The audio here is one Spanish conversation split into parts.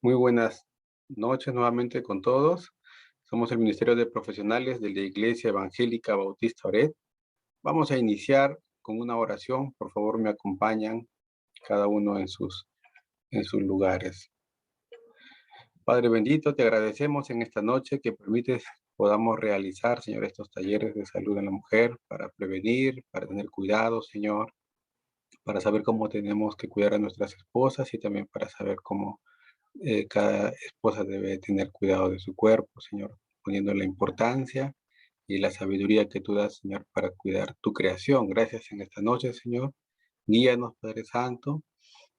Muy buenas noches nuevamente con todos. Somos el Ministerio de Profesionales de la Iglesia Evangélica Bautista Oret. Vamos a iniciar con una oración. Por favor, me acompañan cada uno en sus lugares. Padre bendito, te agradecemos en esta noche que permites podamos realizar, Señor, estos talleres de salud en la mujer para prevenir, para tener cuidado, Señor, para saber cómo tenemos que cuidar a nuestras esposas y también para saber cómo cada esposa debe tener cuidado de su cuerpo, Señor, poniendo la importancia y la sabiduría que tú das, Señor, para cuidar tu creación. Gracias en esta noche, Señor. Guíanos, Padre Santo.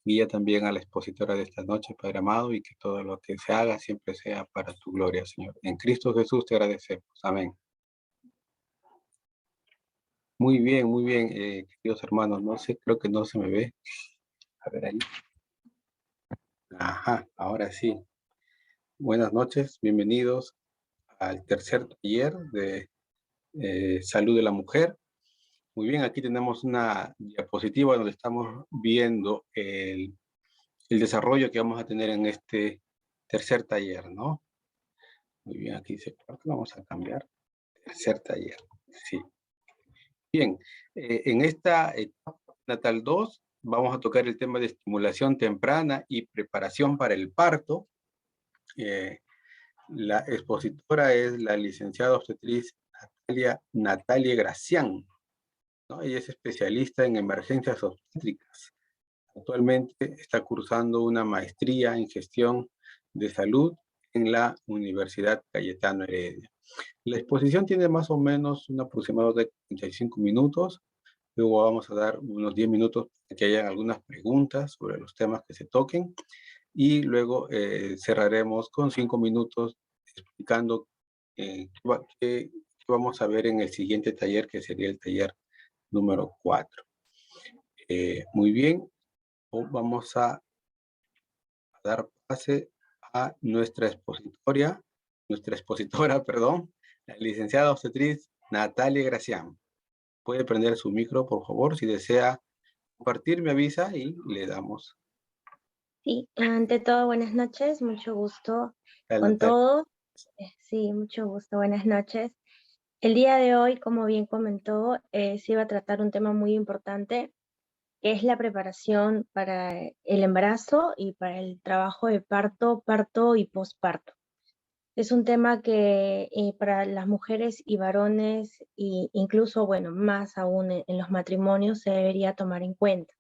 Guía también a la expositora de esta noche, Padre amado, y que todo lo que se haga siempre sea para tu gloria, Señor. En Cristo Jesús te agradecemos. Amén. Muy bien, queridos hermanos. No sé, creo que no se me ve. A ver ahí. Ajá, ahora sí. Buenas noches, bienvenidos al tercer taller de salud de la mujer. Muy bien, aquí tenemos una diapositiva donde estamos viendo el desarrollo que vamos a tener en este tercer taller, ¿no? Muy bien, aquí dice, ¿por qué vamos a cambiar? Tercer taller, sí. Bien, en esta etapa natal 2 vamos a tocar el tema de estimulación temprana y preparación para el parto. La expositora es la licenciada obstetriz Natalia Gracián, ¿no? Ella es especialista en emergencias obstétricas. Actualmente está cursando una maestría en gestión de salud en la Universidad Cayetano Heredia. La exposición tiene más o menos un aproximado de 35 minutos. Luego vamos a dar unos 10 minutos para que hayan algunas preguntas sobre los temas que se toquen. Y luego cerraremos con 5 minutos explicando qué vamos a ver en el siguiente taller, que sería el taller número 4. Muy bien, vamos a dar pase a nuestra expositora, perdón, la licenciada obstetriz Natalia Gracián. Puede prender su micro, por favor, si desea compartir, me avisa y le damos. Sí, ante todo, buenas noches, mucho gusto Tal, con Natalia. todos. Sí, mucho gusto, buenas noches. El día de hoy, como bien comentó, se iba a tratar un tema muy importante, que es la preparación para el embarazo y para el trabajo de parto, parto y posparto. Es un tema que para las mujeres y varones, e incluso, bueno, más aún en los matrimonios, se debería tomar en cuenta.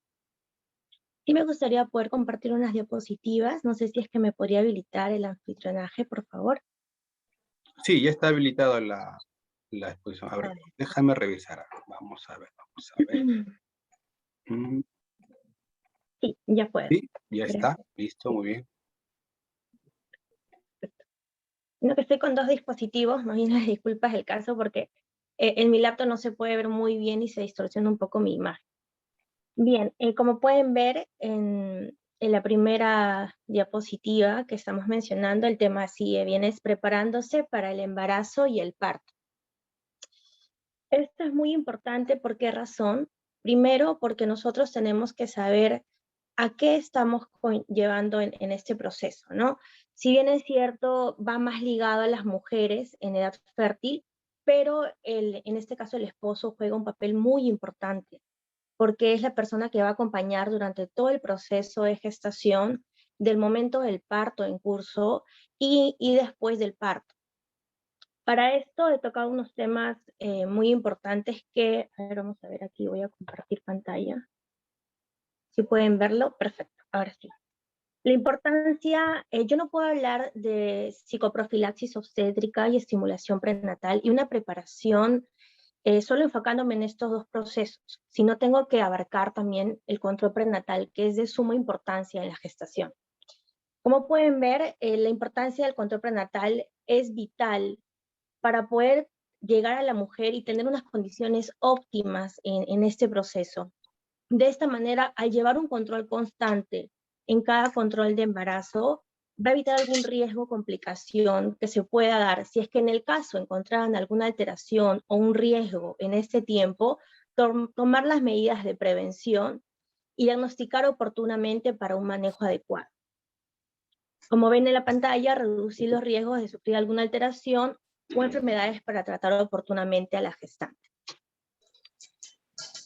Sí me gustaría poder compartir unas diapositivas. No sé si es que me podría habilitar el anfitrionaje, por favor. Sí, ya está habilitada la exposición. A A ver, ver. déjame revisar. Vamos a ver, vamos a ver. Mm, Sí, ya puedo. sí, ya está. Gracias. Listo, Sí, muy bien. perfecto. No, que estoy con dos dispositivos, más bien las disculpas el caso porque en mi laptop no se puede ver muy bien y se distorsiona un poco mi imagen. Bien, como pueden ver en la primera diapositiva que estamos mencionando, el tema sigue bien es preparándose para el embarazo y el parto. Esto es muy importante, ¿por qué razón? Primero, porque nosotros tenemos que saber a qué estamos llevando en este proceso, ¿no? Si bien es cierto, va más ligado a las mujeres en edad fértil, pero en este caso el esposo juega un papel muy importante, porque es la persona que va a acompañar durante todo el proceso de gestación, del momento del parto en curso y después del parto. Para esto he tocado unos temas muy importantes que, a ver, vamos a ver aquí, voy a compartir pantalla. Si pueden verlo, perfecto, ahora sí. La importancia, yo no puedo hablar de psicoprofilaxis obstétrica y estimulación prenatal y una preparación solo enfocándome en estos dos procesos, sino tengo que abarcar también el control prenatal, que es de suma importancia en la gestación. Como pueden ver, la importancia del control prenatal es vital para poder llegar a la mujer y tener unas condiciones óptimas en este proceso. De esta manera, al llevar un control constante en cada control de embarazo, va a evitar algún riesgo o complicación que se pueda dar. Si es que en el caso encontraran alguna alteración o un riesgo en este tiempo, tomar las medidas de prevención y diagnosticar oportunamente para un manejo adecuado. Como ven en la pantalla, reducir los riesgos de sufrir alguna alteración o enfermedades para tratar oportunamente a la gestante.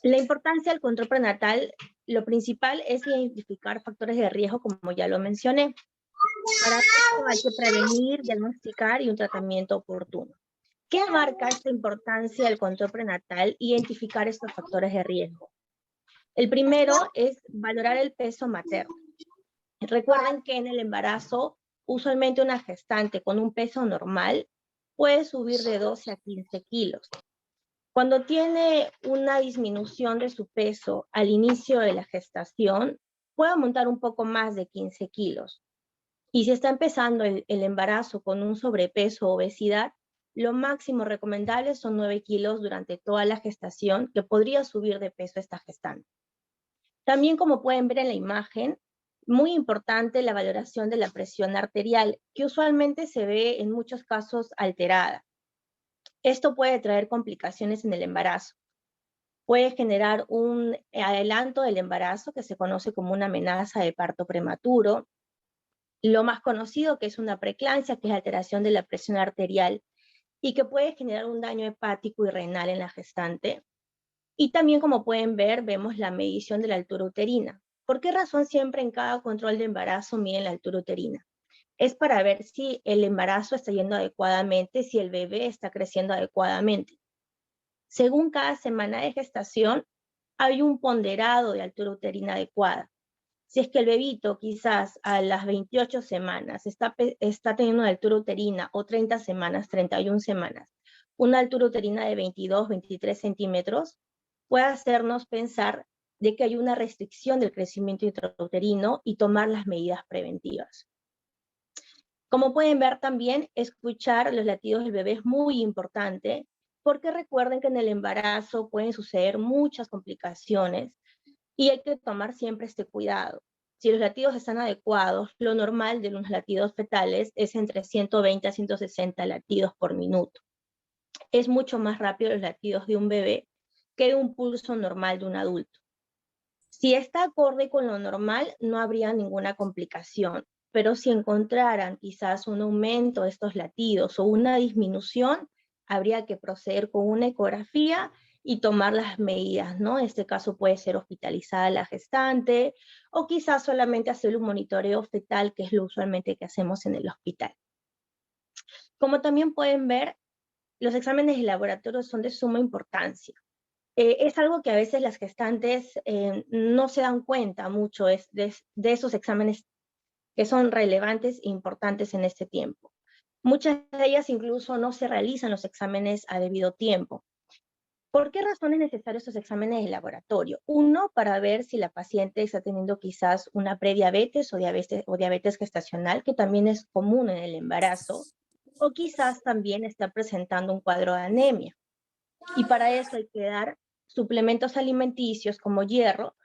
La importancia del control prenatal, lo principal es identificar factores de riesgo, como ya lo mencioné. Para esto hay que prevenir, diagnosticar y un tratamiento oportuno. ¿Qué marca esta importancia del control prenatal? Identificar estos factores de riesgo. El primero es valorar el peso materno. Recuerden que en el embarazo, usualmente una gestante con un peso normal puede subir de 12 a 15 kilos. Cuando tiene una disminución de su peso al inicio de la gestación, puede aumentar un poco más de 15 kilos. Y si está empezando el embarazo con un sobrepeso o obesidad, lo máximo recomendable son 9 kilos durante toda la gestación, que podría subir de peso esta gestante. También, como pueden ver en la imagen, muy importante la valoración de la presión arterial, que usualmente se ve en muchos casos alterada. Esto puede traer complicaciones en el embarazo. Puede generar un adelanto del embarazo que se conoce como una amenaza de parto prematuro. Lo más conocido, que es una preeclampsia, que es alteración de la presión arterial y que puede generar un daño hepático y renal en la gestante. Y también, como pueden ver, vemos la medición de la altura uterina. ¿Por qué razón siempre en cada control de embarazo miden la altura uterina? Es para ver si el embarazo está yendo adecuadamente, si el bebé está creciendo adecuadamente. Según cada semana de gestación, hay un ponderado de altura uterina adecuada. Si es que el bebito quizás a las 28 semanas está teniendo una altura uterina, o 30 semanas, 31 semanas, una altura uterina de 22, 23 centímetros, puede hacernos pensar de que hay una restricción del crecimiento intrauterino y tomar las medidas preventivas. Como pueden ver también, escuchar los latidos del bebé es muy importante, porque recuerden que en el embarazo pueden suceder muchas complicaciones y hay que tomar siempre este cuidado. Si los latidos están adecuados, lo normal de los latidos fetales es entre 120 a 160 latidos por minuto. Es mucho más rápido los latidos de un bebé que de un pulso normal de un adulto. Si está acorde con lo normal, no habría ninguna complicación, pero si encontraran quizás un aumento de estos latidos o una disminución, habría que proceder con una ecografía y tomar las medidas, ¿no? En este caso puede ser hospitalizada la gestante o quizás solamente hacer un monitoreo fetal, que es lo usualmente que hacemos en el hospital. Como también pueden ver, los exámenes de laboratorio son de suma importancia. Es algo que a veces las gestantes no se dan cuenta mucho de esos exámenes que son relevantes e importantes en este tiempo. Muchas de ellas incluso no se realizan los exámenes a debido tiempo. ¿Por qué razón es necesario estos exámenes de laboratorio? Uno, para ver si la paciente está teniendo quizás una prediabetes o diabetes gestacional, que también es común en el embarazo, o quizás también está presentando un cuadro de anemia. Y para eso hay que dar suplementos alimenticios como hierro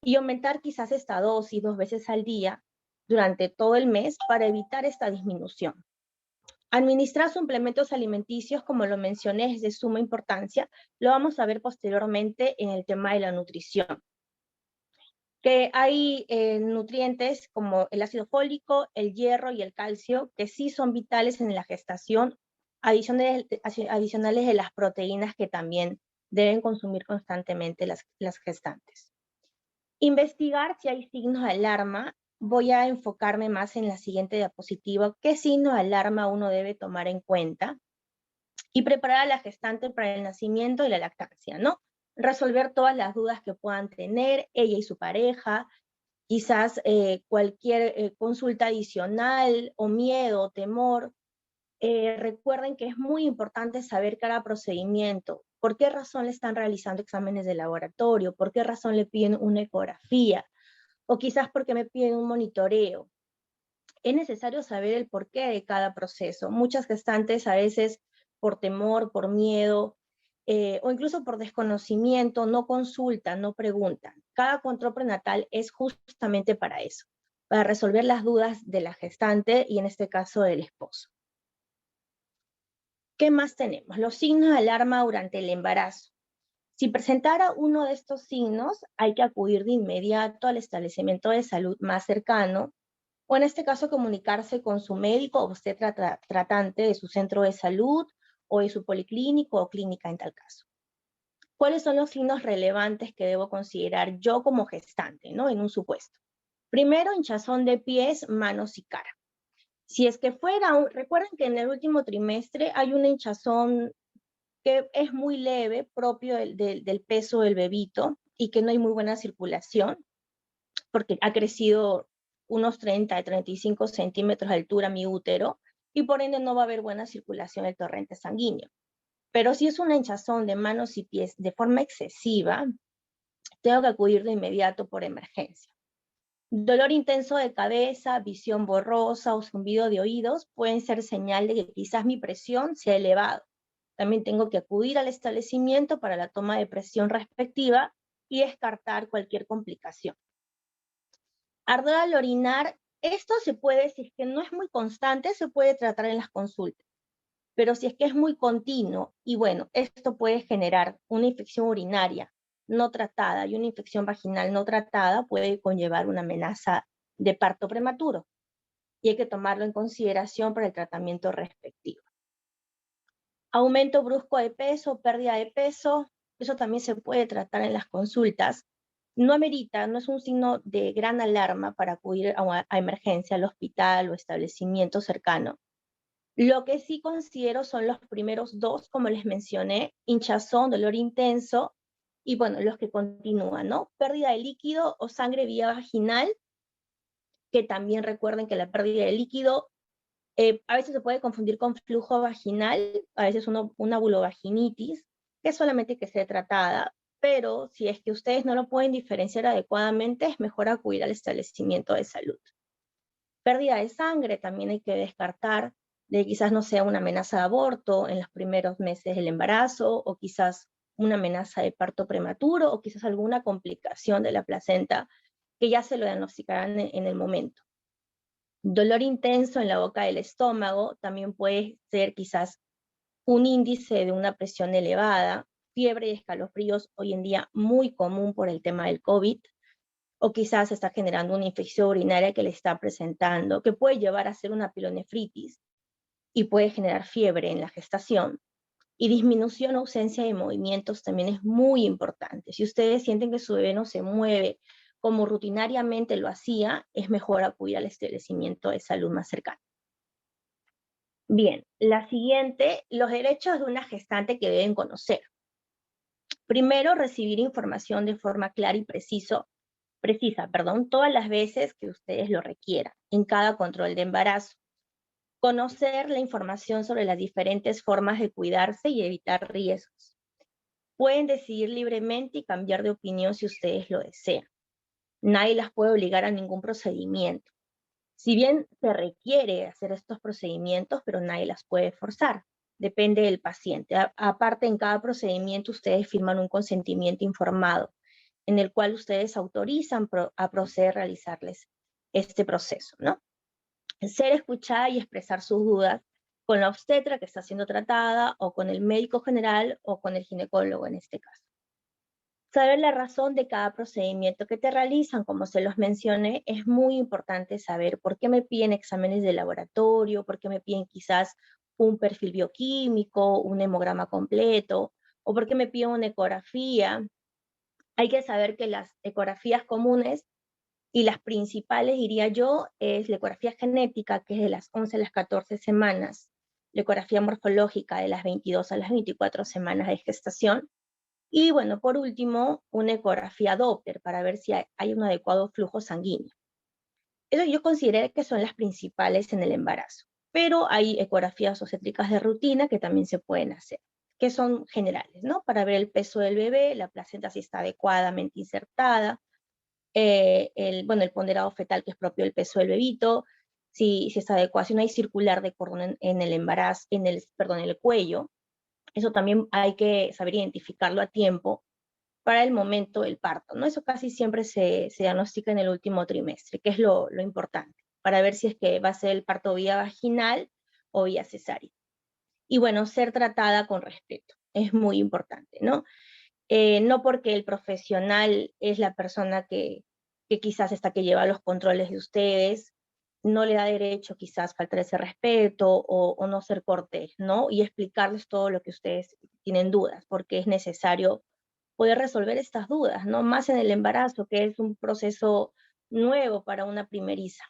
y aumentar quizás esta dosis 2 veces al día durante todo el mes para evitar esta disminución. Administrar suplementos alimenticios, como lo mencioné, es de suma importancia. Lo vamos a ver posteriormente en el tema de la nutrición. Que hay nutrientes como el ácido fólico, el hierro y el calcio, que sí son vitales en la gestación, adicionales de las proteínas que también deben consumir constantemente las gestantes. Investigar si hay signos de alarma. Voy a enfocarme más en la siguiente diapositiva. ¿Qué signos de alarma uno debe tomar en cuenta? Y preparar a la gestante para el nacimiento y la lactancia, ¿no? Resolver todas las dudas que puedan tener ella y su pareja, quizás cualquier consulta adicional o miedo o temor. Recuerden que es muy importante saber cada procedimiento. ¿Por qué razón le están realizando exámenes de laboratorio? ¿Por qué razón le piden una ecografía? O quizás porque me piden un monitoreo. Es necesario saber el porqué de cada proceso. Muchas gestantes a veces por temor, por miedo, o incluso por desconocimiento, no consultan, no preguntan. Cada control prenatal es justamente para eso, para resolver las dudas de la gestante y en este caso del esposo. ¿Qué más tenemos? Los signos de alarma durante el embarazo. Si presentara uno de estos signos, hay que acudir de inmediato al establecimiento de salud más cercano o en este caso comunicarse con su médico o usted tratante de su centro de salud o de su policlínico o clínica en tal caso. ¿Cuáles son los signos relevantes que debo considerar yo como gestante, ¿no? En un supuesto. Primero, hinchazón de pies, manos y cara. Si es que recuerden que en el último trimestre hay una hinchazón que es muy leve, propio del peso del bebito y que no hay muy buena circulación, porque ha crecido unos 30 a 35 centímetros de altura mi útero y por ende no va a haber buena circulación del torrente sanguíneo. Pero si es una hinchazón de manos y pies de forma excesiva, tengo que acudir de inmediato por emergencia. Dolor intenso de cabeza, visión borrosa o zumbido de oídos pueden ser señal de que quizás mi presión se ha elevado. También tengo que acudir al establecimiento para la toma de presión respectiva y descartar cualquier complicación. Ardor al orinar, esto se puede, si es que no es muy constante, se puede tratar en las consultas. Pero si es que es muy continuo, y bueno, esto puede generar una infección urinaria no tratada y una infección vaginal no tratada puede conllevar una amenaza de parto prematuro y hay que tomarlo en consideración para el tratamiento respectivo. Aumento brusco de peso, pérdida de peso, eso también se puede tratar en las consultas. No amerita, no es un signo de gran alarma para acudir a emergencia al hospital o establecimiento cercano. Lo que sí considero son los primeros dos, como les mencioné, hinchazón, dolor intenso, y bueno, los que continúan, ¿no? Pérdida de líquido o sangre vía vaginal, que también recuerden que la pérdida de líquido a veces se puede confundir con flujo vaginal, a veces una vulvovaginitis, que es solamente que sea tratada, pero si es que ustedes no lo pueden diferenciar adecuadamente, es mejor acudir al establecimiento de salud. Pérdida de sangre también hay que descartar de quizás no sea una amenaza de aborto en los primeros meses del embarazo, o quizás una amenaza de parto prematuro, o quizás alguna complicación de la placenta que ya se lo diagnosticarán en el momento. Dolor intenso en la boca del estómago también puede ser quizás un índice de una presión elevada, fiebre y escalofríos hoy en día muy común por el tema del COVID, o quizás está generando una infección urinaria que le está presentando, que puede llevar a ser una pilonefritis y puede generar fiebre en la gestación. Y disminución o ausencia de movimientos también es muy importante. Si ustedes sienten que su bebé no se mueve como rutinariamente lo hacía, es mejor acudir al establecimiento de salud más cercano. Bien, la siguiente, los derechos de una gestante que deben conocer. Primero, recibir información de forma clara y precisa, todas las veces que ustedes lo requieran, en cada control de embarazo. Conocer la información sobre las diferentes formas de cuidarse y evitar riesgos. Pueden decidir libremente y cambiar de opinión si ustedes lo desean. Nadie las puede obligar a ningún procedimiento. Si bien se requiere hacer estos procedimientos, pero nadie las puede forzar. Depende del paciente. Aparte, en cada procedimiento ustedes firman un consentimiento informado, en el cual ustedes autorizan a proceder a realizarles este proceso, ¿no? Ser escuchada y expresar sus dudas con la obstetra que está siendo tratada, o con el médico general, o con el ginecólogo en este caso. Saber la razón de cada procedimiento que te realizan, como se los mencioné, es muy importante saber por qué me piden exámenes de laboratorio, por qué me piden quizás un perfil bioquímico, un hemograma completo, o por qué me piden una ecografía. Hay que saber que las ecografías comunes y las principales, diría yo, es la ecografía genética, que es de las 11 a las 14 semanas, la ecografía morfológica de las 22 a las 24 semanas de gestación, y bueno, por último, una ecografía Doppler para ver si hay un adecuado flujo sanguíneo. Eso yo considero que son las principales en el embarazo, pero hay ecografías obstétricas de rutina que también se pueden hacer, que son generales, ¿no? Para ver el peso del bebé, la placenta si está adecuadamente insertada, el ponderado fetal que es propio del peso del bebito, si está adecuado, si no hay circular de cordón en el embarazo, en el cuello. Eso también hay que saber identificarlo a tiempo para el momento del parto, ¿no? Eso casi siempre se diagnostica en el último trimestre, que es lo importante, para ver si es que va a ser el parto vía vaginal o vía cesárea. Y bueno, ser tratada con respeto, es muy importante, ¿no? No porque el profesional es la persona que quizás está que lleva los controles de ustedes, no le da derecho quizás faltar ese respeto o no ser cortés, ¿no? Y explicarles todo lo que ustedes tienen dudas, porque es necesario poder resolver estas dudas, ¿no? Más en el embarazo, que es un proceso nuevo para una primeriza.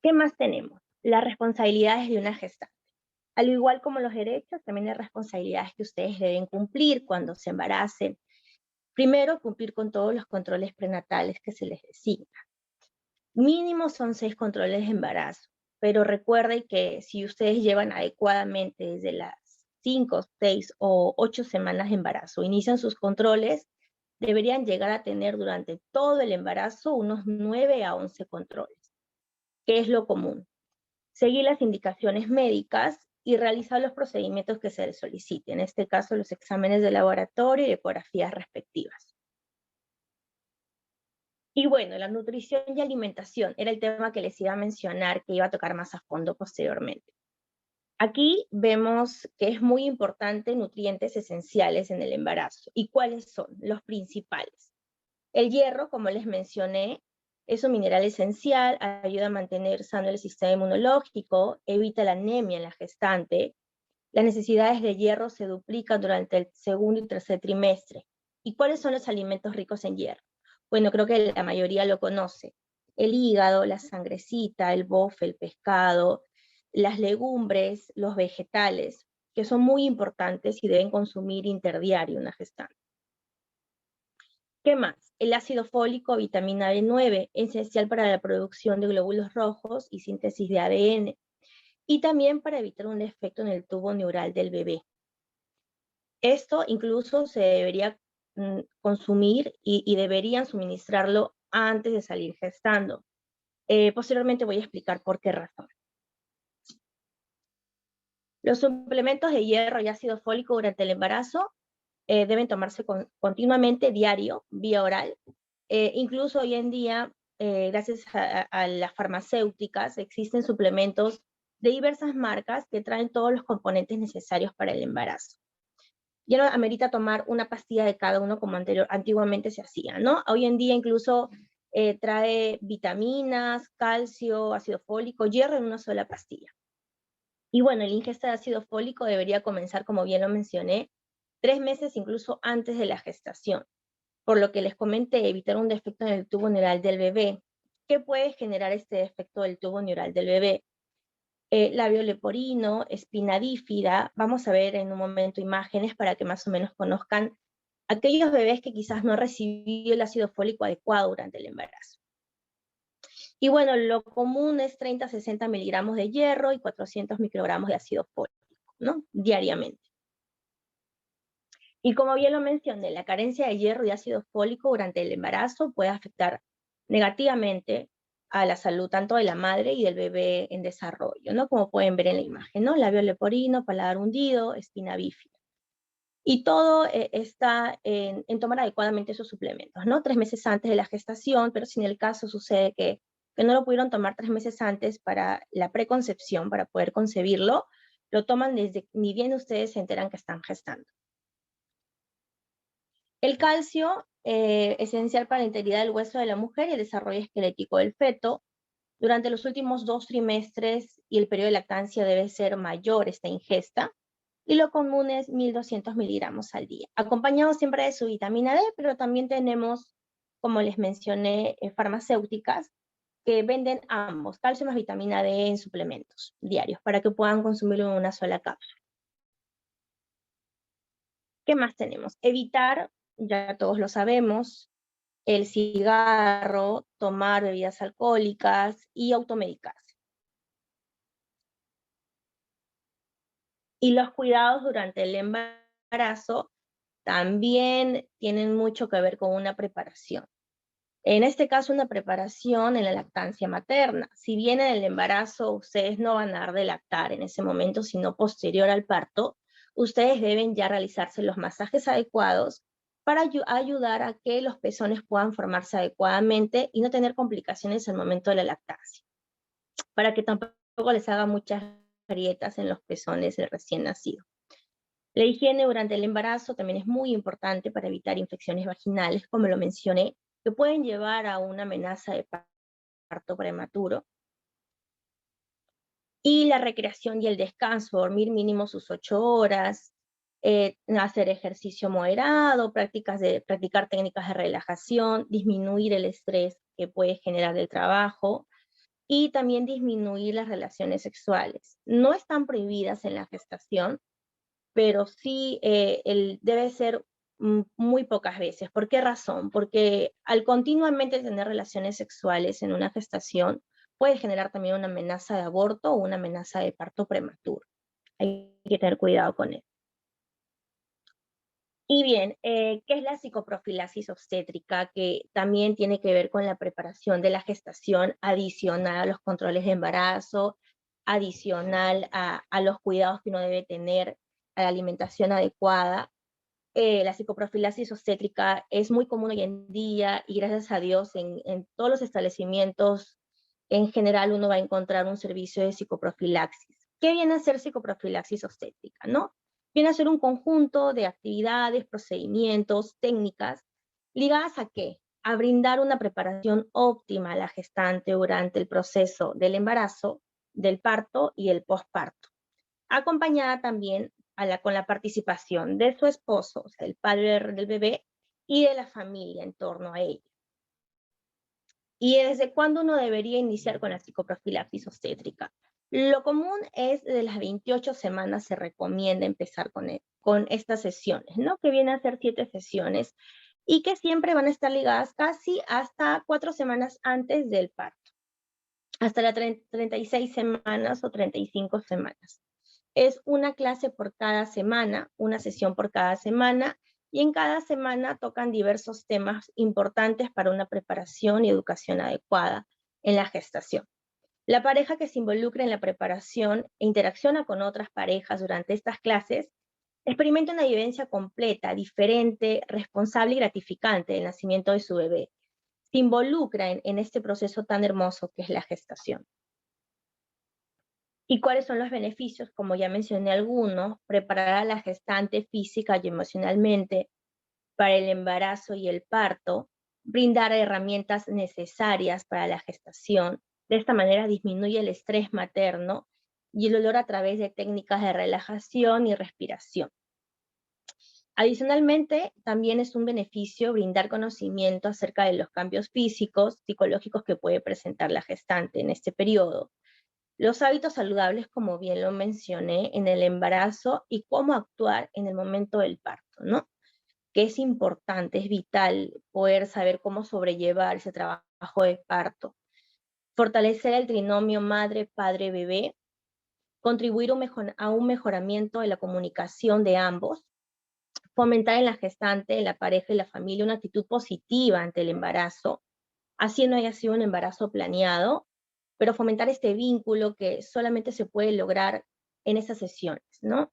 ¿Qué más tenemos? Las responsabilidades de una gestante. Al igual como los derechos, también hay responsabilidades que ustedes deben cumplir cuando se embaracen. Primero, cumplir con todos los controles prenatales que se les designa. Mínimo son 6 controles de embarazo, pero recuerden que si ustedes llevan adecuadamente desde las 5, 6 o 8 semanas de embarazo, inician sus controles, deberían llegar a tener durante todo el embarazo unos 9 a 11 controles, que es lo común. Seguir las indicaciones médicas y realizar los procedimientos que se les soliciten, en este caso los exámenes de laboratorio y ecografías respectivas. Y bueno, la nutrición y alimentación era el tema que les iba a mencionar, que iba a tocar más a fondo posteriormente. Aquí vemos que es muy importante nutrientes esenciales en el embarazo. ¿Y cuáles son? Los principales. El hierro, como les mencioné, es un mineral esencial, ayuda a mantener sano el sistema inmunológico, evita la anemia en la gestante. Las necesidades de hierro se duplican durante el segundo y tercer trimestre. ¿Y cuáles son los alimentos ricos en hierro? Bueno, creo que la mayoría lo conoce. El hígado, la sangrecita, el bofe, el pescado, las legumbres, los vegetales, que son muy importantes y deben consumir interdiario una gestante. ¿Qué más? El ácido fólico, vitamina B9, esencial para la producción de glóbulos rojos y síntesis de ADN, y también para evitar un defecto en el tubo neural del bebé. Esto incluso se debería consumir y deberían suministrarlo antes de salir gestando. Posteriormente voy a explicar por qué razón. Los suplementos de hierro y ácido fólico durante el embarazo deben tomarse continuamente, diario, vía oral. Incluso hoy en día, gracias a las farmacéuticas, existen suplementos de diversas marcas que traen todos los componentes necesarios para el embarazo. Ya no amerita tomar una pastilla de cada uno como antiguamente se hacía, ¿no? Hoy en día incluso trae vitaminas, calcio, ácido fólico, hierro en una sola pastilla. Y bueno, el ingesta de ácido fólico debería comenzar, como bien lo mencioné, 3 meses incluso antes de la gestación. Por lo que les comenté, evitar un defecto en el tubo neural del bebé. ¿Qué puede generar este defecto del tubo neural del bebé? Labio leporino, espina bífida. Vamos a ver en un momento imágenes para que más o menos conozcan aquellos bebés que quizás no han recibido el ácido fólico adecuado durante el embarazo. Y bueno, lo común es 30 a 60 miligramos de hierro y 400 microgramos de ácido fólico, ¿no? Diariamente. Y como bien lo mencioné, la carencia de hierro y ácido fólico durante el embarazo puede afectar negativamente a la salud tanto de la madre y del bebé en desarrollo, ¿no? Como pueden ver en la imagen, ¿no? Labio leporino, paladar hundido, espina bífida. Y todo está en tomar adecuadamente esos suplementos, ¿no? 3 meses antes de la gestación, pero si en el caso sucede que no lo pudieron tomar 3 meses antes para la preconcepción, para poder concebirlo, lo toman desde ni bien ustedes se enteran que están gestando. El calcio, esencial para la integridad del hueso de la mujer y el desarrollo esquelético del feto. Durante los últimos 2 trimestres y el periodo de lactancia debe ser mayor esta ingesta, y lo común es 1200 miligramos al día, acompañado siempre de su vitamina D, pero también tenemos, como les mencioné, farmacéuticas que venden ambos, calcio más vitamina D en suplementos diarios, para que puedan consumirlo en una sola cápsula. ¿Qué más tenemos? Evitar, ya todos lo sabemos, el cigarro, tomar bebidas alcohólicas y automedicarse. Y los cuidados durante el embarazo también tienen mucho que ver con una preparación. En este caso, una preparación en la lactancia materna. Si bien en el embarazo ustedes no van a dar de lactar en ese momento, sino posterior al parto, ustedes deben ya realizarse los masajes adecuados para ayudar a que los pezones puedan formarse adecuadamente y no tener complicaciones al momento de la lactancia, para que tampoco les haga muchas grietas en los pezones del recién nacido. La higiene durante el embarazo también es muy importante para evitar infecciones vaginales, como lo mencioné, que pueden llevar a una amenaza de parto prematuro. Y la recreación y el descanso, dormir mínimo sus 8 horas, hacer ejercicio moderado, practicar técnicas de relajación, disminuir el estrés que puede generar el trabajo y también disminuir las relaciones sexuales. No están prohibidas en la gestación, pero sí debe ser muy pocas veces. ¿Por qué razón? Porque al continuamente tener relaciones sexuales en una gestación, puede generar también una amenaza de aborto o una amenaza de parto prematuro. Hay que tener cuidado con eso. Y bien, ¿qué es la psicoprofilaxis obstétrica? Que también tiene que ver con la preparación de la gestación adicional a los controles de embarazo, adicional a los cuidados que uno debe tener, a la alimentación adecuada. La psicoprofilaxis obstétrica es muy común hoy en día y gracias a Dios en todos los establecimientos en general uno va a encontrar un servicio de psicoprofilaxis. ¿Qué viene a ser psicoprofilaxis obstétrica? ¿No? Viene a ser un conjunto de actividades, procedimientos, técnicas ligadas a qué? A brindar una preparación óptima a la gestante durante el proceso del embarazo, del parto y el posparto, acompañada también con la participación de su esposo, o sea, el padre del bebé, y de la familia en torno a ella. ¿Y desde cuándo uno debería iniciar con la psicoprofilaxis obstétrica? Lo común es de las 28 semanas se recomienda empezar con estas sesiones, ¿no? Que vienen a ser 7 sesiones y que siempre van a estar ligadas casi hasta 4 semanas antes del parto, hasta las 36 semanas o 35 semanas. Es una clase por cada semana, una sesión por cada semana, y en cada semana tocan diversos temas importantes para una preparación y educación adecuada en la gestación. La pareja que se involucra en la preparación e interacciona con otras parejas durante estas clases experimenta una vivencia completa, diferente, responsable y gratificante del nacimiento de su bebé. Se involucra en este proceso tan hermoso que es la gestación. ¿Y cuáles son los beneficios? Como ya mencioné algunos, preparar a la gestante física y emocionalmente para el embarazo y el parto, brindar herramientas necesarias para la gestación. De esta manera disminuye el estrés materno y el dolor a través de técnicas de relajación y respiración. Adicionalmente, también es un beneficio brindar conocimiento acerca de los cambios físicos, psicológicos que puede presentar la gestante en este periodo, los hábitos saludables, como bien lo mencioné, en el embarazo y cómo actuar en el momento del parto, ¿no? Que es importante, es vital poder saber cómo sobrellevar ese trabajo de parto. Fortalecer el trinomio madre-padre-bebé, contribuir a un mejoramiento de la comunicación de ambos, fomentar en la gestante, en la pareja y la familia una actitud positiva ante el embarazo, así no haya sido un embarazo planeado, pero fomentar este vínculo que solamente se puede lograr en esas sesiones, ¿no?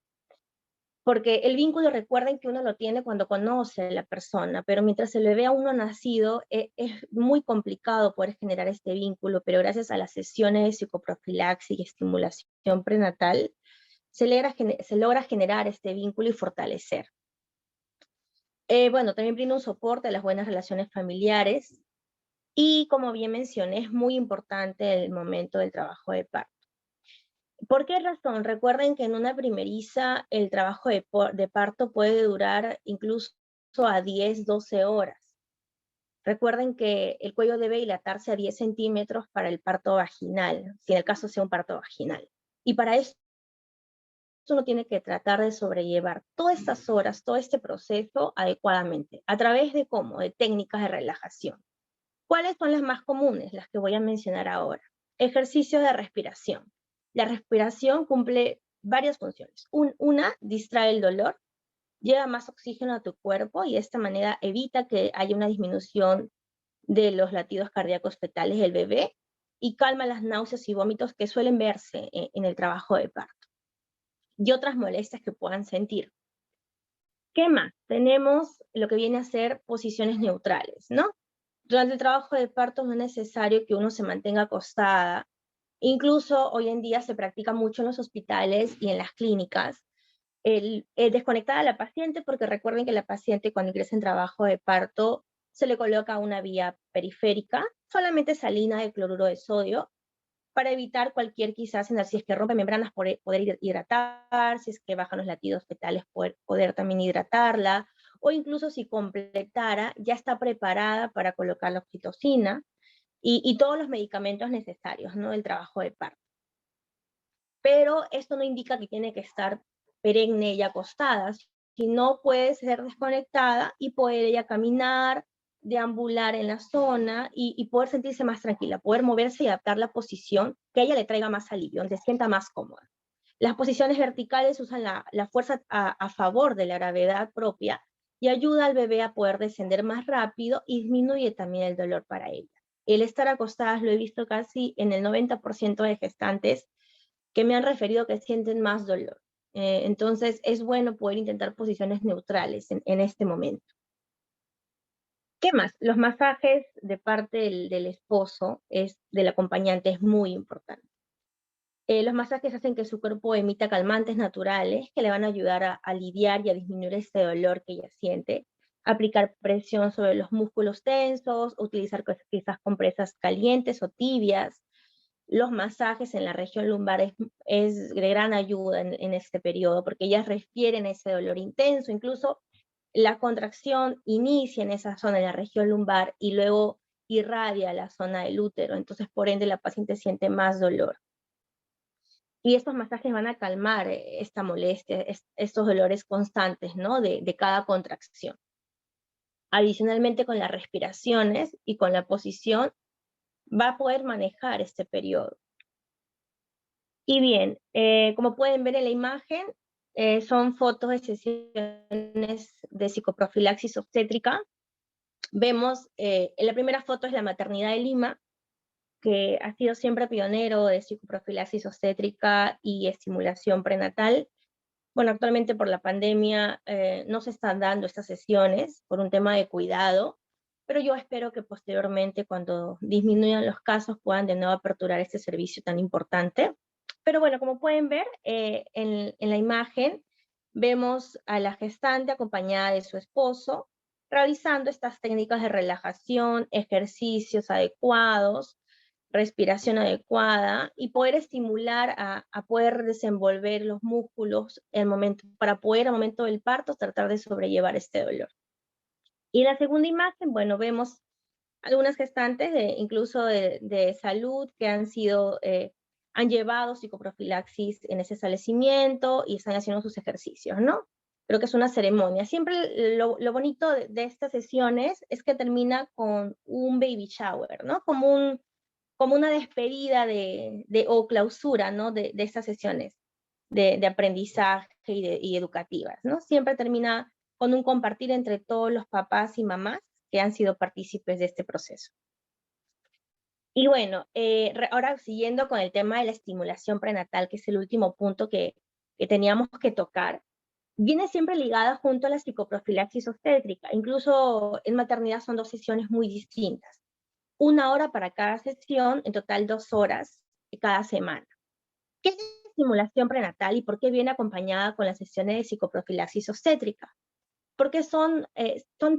Porque el vínculo, recuerden que uno lo tiene cuando conoce a la persona, pero mientras se le ve a uno nacido, es muy complicado poder generar este vínculo, pero gracias a las sesiones de psicoprofilaxis y estimulación prenatal, se logra generar este vínculo y fortalecer. Bueno, también brinda un soporte a las buenas relaciones familiares, y como bien mencioné, es muy importante el momento del trabajo de parto. ¿Por qué razón? Recuerden que en una primeriza el trabajo de parto puede durar incluso a 10, 12 horas. Recuerden que el cuello debe dilatarse a 10 centímetros para el parto vaginal, si en el caso sea un parto vaginal. Y para esto uno tiene que tratar de sobrellevar todas estas horas, todo este proceso adecuadamente. ¿A través de cómo? De técnicas de relajación. ¿Cuáles son las más comunes? Las que voy a mencionar ahora. Ejercicios de respiración. La respiración cumple varias funciones. Una, distrae el dolor, lleva más oxígeno a tu cuerpo y de esta manera evita que haya una disminución de los latidos cardíacos fetales del bebé y calma las náuseas y vómitos que suelen verse en el trabajo de parto y otras molestias que puedan sentir. ¿Qué más? Tenemos lo que viene a ser posiciones neutrales, ¿no? Durante el trabajo de parto no es necesario que uno se mantenga acostada. Incluso hoy en día se practica mucho en los hospitales y en las clínicas el desconectar a la paciente, porque recuerden que la paciente cuando ingresa en trabajo de parto se le coloca una vía periférica solamente salina de cloruro de sodio, para evitar cualquier quizás, si es que rompe membranas, poder hidratar, si es que bajan los latidos fetales, poder también hidratarla, o incluso si completara, ya está preparada para colocar la oxitocina y todos los medicamentos necesarios, ¿no? El trabajo de parto. Pero esto no indica que tiene que estar perenne y acostada, sino puede ser desconectada y poder ella caminar, deambular en la zona y poder sentirse más tranquila, poder moverse y adaptar la posición que a ella le traiga más alivio, donde se sienta más cómoda. Las posiciones verticales usan la fuerza a favor de la gravedad propia y ayuda al bebé a poder descender más rápido y disminuye también el dolor para ella. El estar acostadas lo he visto casi en el 90% de gestantes que me han referido que sienten más dolor. Entonces es bueno poder intentar posiciones neutrales en este momento. ¿Qué más? Los masajes de parte del esposo, del acompañante, es muy importante. Los masajes hacen que su cuerpo emita calmantes naturales que le van a ayudar a aliviar y a disminuir este dolor que ella siente. Aplicar presión sobre los músculos tensos, utilizar quizás compresas calientes o tibias. Los masajes en la región lumbar es de gran ayuda en este periodo porque ellas refieren ese dolor intenso, incluso la contracción inicia en esa zona, en la región lumbar, y luego irradia a la zona del útero, entonces por ende la paciente siente más dolor. Y estos masajes van a calmar esta molestia, estos dolores constantes, ¿no? De cada contracción. Adicionalmente, con las respiraciones y con la posición, va a poder manejar este periodo. Y bien, como pueden ver en la imagen, son fotos de sesiones de psicoprofilaxis obstétrica. Vemos, en la primera foto es la maternidad de Lima, que ha sido siempre pionero de psicoprofilaxis obstétrica y estimulación prenatal. Bueno, actualmente por la pandemia no se están dando estas sesiones por un tema de cuidado, pero yo espero que posteriormente, cuando disminuyan los casos, puedan de nuevo aperturar este servicio tan importante. Pero bueno, como pueden ver en la imagen, vemos a la gestante acompañada de su esposo, realizando estas técnicas de relajación, ejercicios adecuados, respiración adecuada y poder estimular a poder desenvolver los músculos para poder al momento del parto tratar de sobrellevar este dolor. Y en la segunda imagen, bueno, vemos algunas gestantes incluso de salud que han llevado psicoprofilaxis en ese establecimiento y están haciendo sus ejercicios, ¿no? Creo que es una ceremonia. Siempre lo bonito de estas sesiones es que termina con un baby shower, ¿no? Como una despedida o clausura, ¿no? de estas sesiones de aprendizaje y educativas, ¿no? Siempre termina con un compartir entre todos los papás y mamás que han sido partícipes de este proceso. Y bueno, ahora siguiendo con el tema de la estimulación prenatal, que es el último punto que teníamos que tocar, viene siempre ligada junto a la psicoprofilaxis obstétrica. Incluso en maternidad son dos sesiones muy distintas. 1 hora para cada sesión, en total 2 horas cada semana. ¿Qué es la estimulación prenatal y por qué viene acompañada con las sesiones de psicoprofilaxis obstétrica? Porque son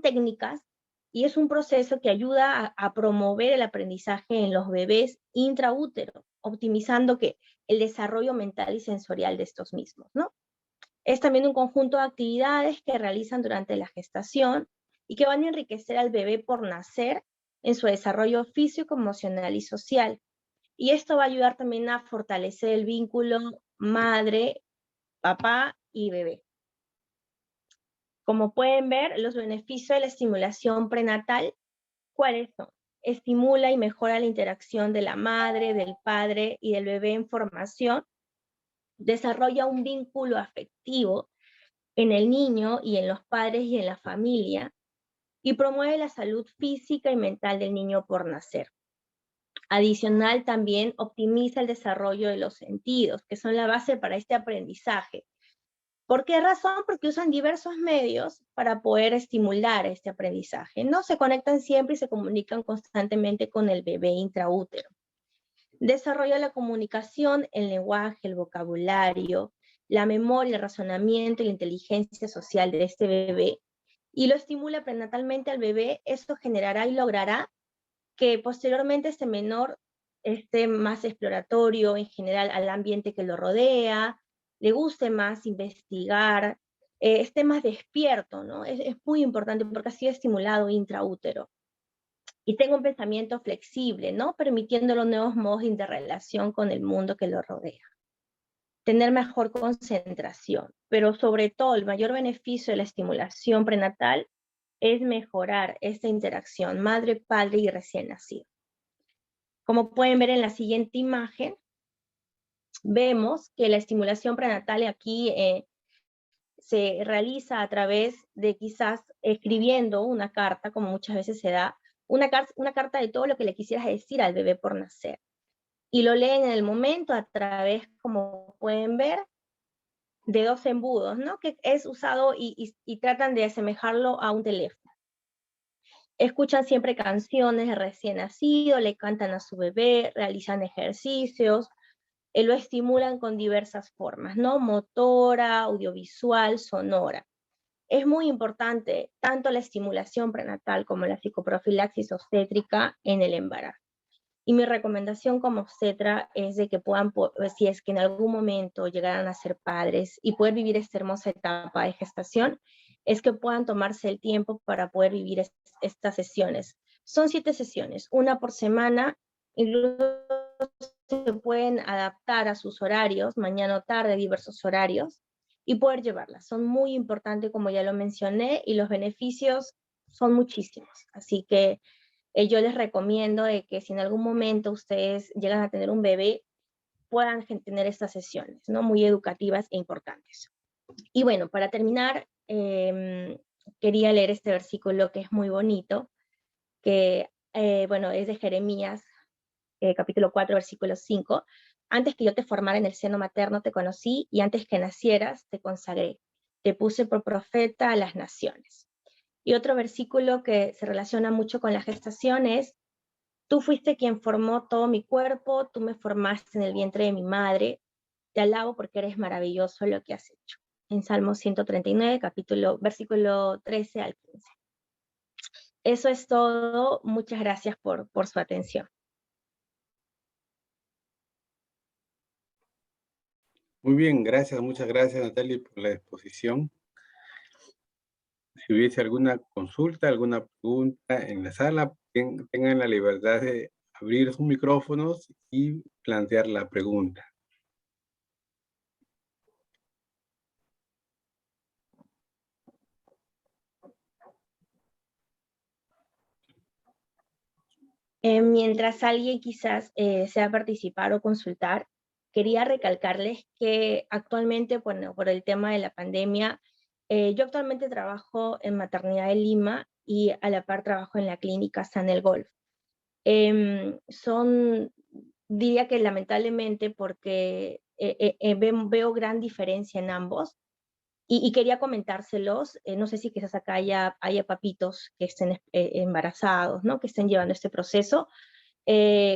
técnicas y es un proceso que ayuda a promover el aprendizaje en los bebés intraútero, optimizando el desarrollo mental y sensorial de estos mismos, ¿no? Es también un conjunto de actividades que realizan durante la gestación y que van a enriquecer al bebé por nacer en su desarrollo físico, emocional y social. Y esto va a ayudar también a fortalecer el vínculo madre, papá y bebé. Como pueden ver, los beneficios de la estimulación prenatal, ¿cuáles son? Estimula y mejora la interacción de la madre, del padre y del bebé en formación. Desarrolla un vínculo afectivo en el niño y en los padres y en la familia. Y promueve la salud física y mental del niño por nacer. Adicional, también optimiza el desarrollo de los sentidos, que son la base para este aprendizaje. ¿Por qué razón? Porque usan diversos medios para poder estimular este aprendizaje, ¿no? Se conectan siempre y se comunican constantemente con el bebé intraútero. Desarrolla la comunicación, el lenguaje, el vocabulario, la memoria, el razonamiento y la inteligencia social de este bebé, y lo estimula prenatalmente al bebé. Esto generará y logrará que posteriormente este menor esté más exploratorio en general al ambiente que lo rodea, le guste más investigar, esté más despierto, ¿no? Es muy importante porque ha sido estimulado intraútero. Y tenga un pensamiento flexible, ¿no? Permitiendo los nuevos modos de interrelación con el mundo que lo rodea. Tener mejor concentración, pero sobre todo el mayor beneficio de la estimulación prenatal es mejorar esta interacción madre-padre y recién nacido. Como pueden ver en la siguiente imagen, vemos que la estimulación prenatal aquí se realiza a través de quizás escribiendo una carta, como muchas veces se da, una carta de todo lo que le quisieras decir al bebé por nacer. Y lo leen en el momento a través, como pueden ver, de dos embudos, ¿no? Que es usado y tratan de asemejarlo a un teléfono. Escuchan siempre canciones de recién nacido, le cantan a su bebé, realizan ejercicios, lo estimulan con diversas formas, ¿no? Motora, audiovisual, sonora. Es muy importante tanto la estimulación prenatal como la psicoprofilaxis obstétrica en el embarazo. Y mi recomendación como obstetra es de que puedan, si es que en algún momento llegaran a ser padres y poder vivir esta hermosa etapa de gestación, es que puedan tomarse el tiempo para poder vivir estas sesiones. Son 7 sesiones, una por semana, incluso se pueden adaptar a sus horarios, mañana o tarde, diversos horarios, y poder llevarlas. Son muy importantes, como ya lo mencioné, y los beneficios son muchísimos. Así que yo les recomiendo de que si en algún momento ustedes llegan a tener un bebé, puedan tener estas sesiones, ¿no? Muy educativas e importantes. Y bueno, para terminar, quería leer este versículo que es muy bonito, que, bueno, es de Jeremías, capítulo 4, versículo 5. Antes que yo te formara en el seno materno te conocí, y antes que nacieras te consagré. Te puse por profeta a las naciones. Y otro versículo que se relaciona mucho con la gestación es: tú fuiste quien formó todo mi cuerpo, tú me formaste en el vientre de mi madre, te alabo porque eres maravilloso lo que has hecho. En Salmo 139, versículo 13 al 15. Eso es todo. Muchas gracias por su atención. Muy bien, gracias, muchas gracias, Natalie, por la exposición. Si hubiese alguna consulta, alguna pregunta en la sala, tengan la libertad de abrir sus micrófonos y plantear la pregunta. Mientras alguien quizás sea participar o consultar, quería recalcarles que actualmente, bueno, por el tema de la pandemia, yo actualmente trabajo en Maternidad de Lima y a la par trabajo en la clínica San El Golf. Diría que lamentablemente, porque veo gran diferencia en ambos, y quería comentárselos. No sé si quizás acá haya papitos que estén embarazados, ¿no? Que estén llevando este proceso.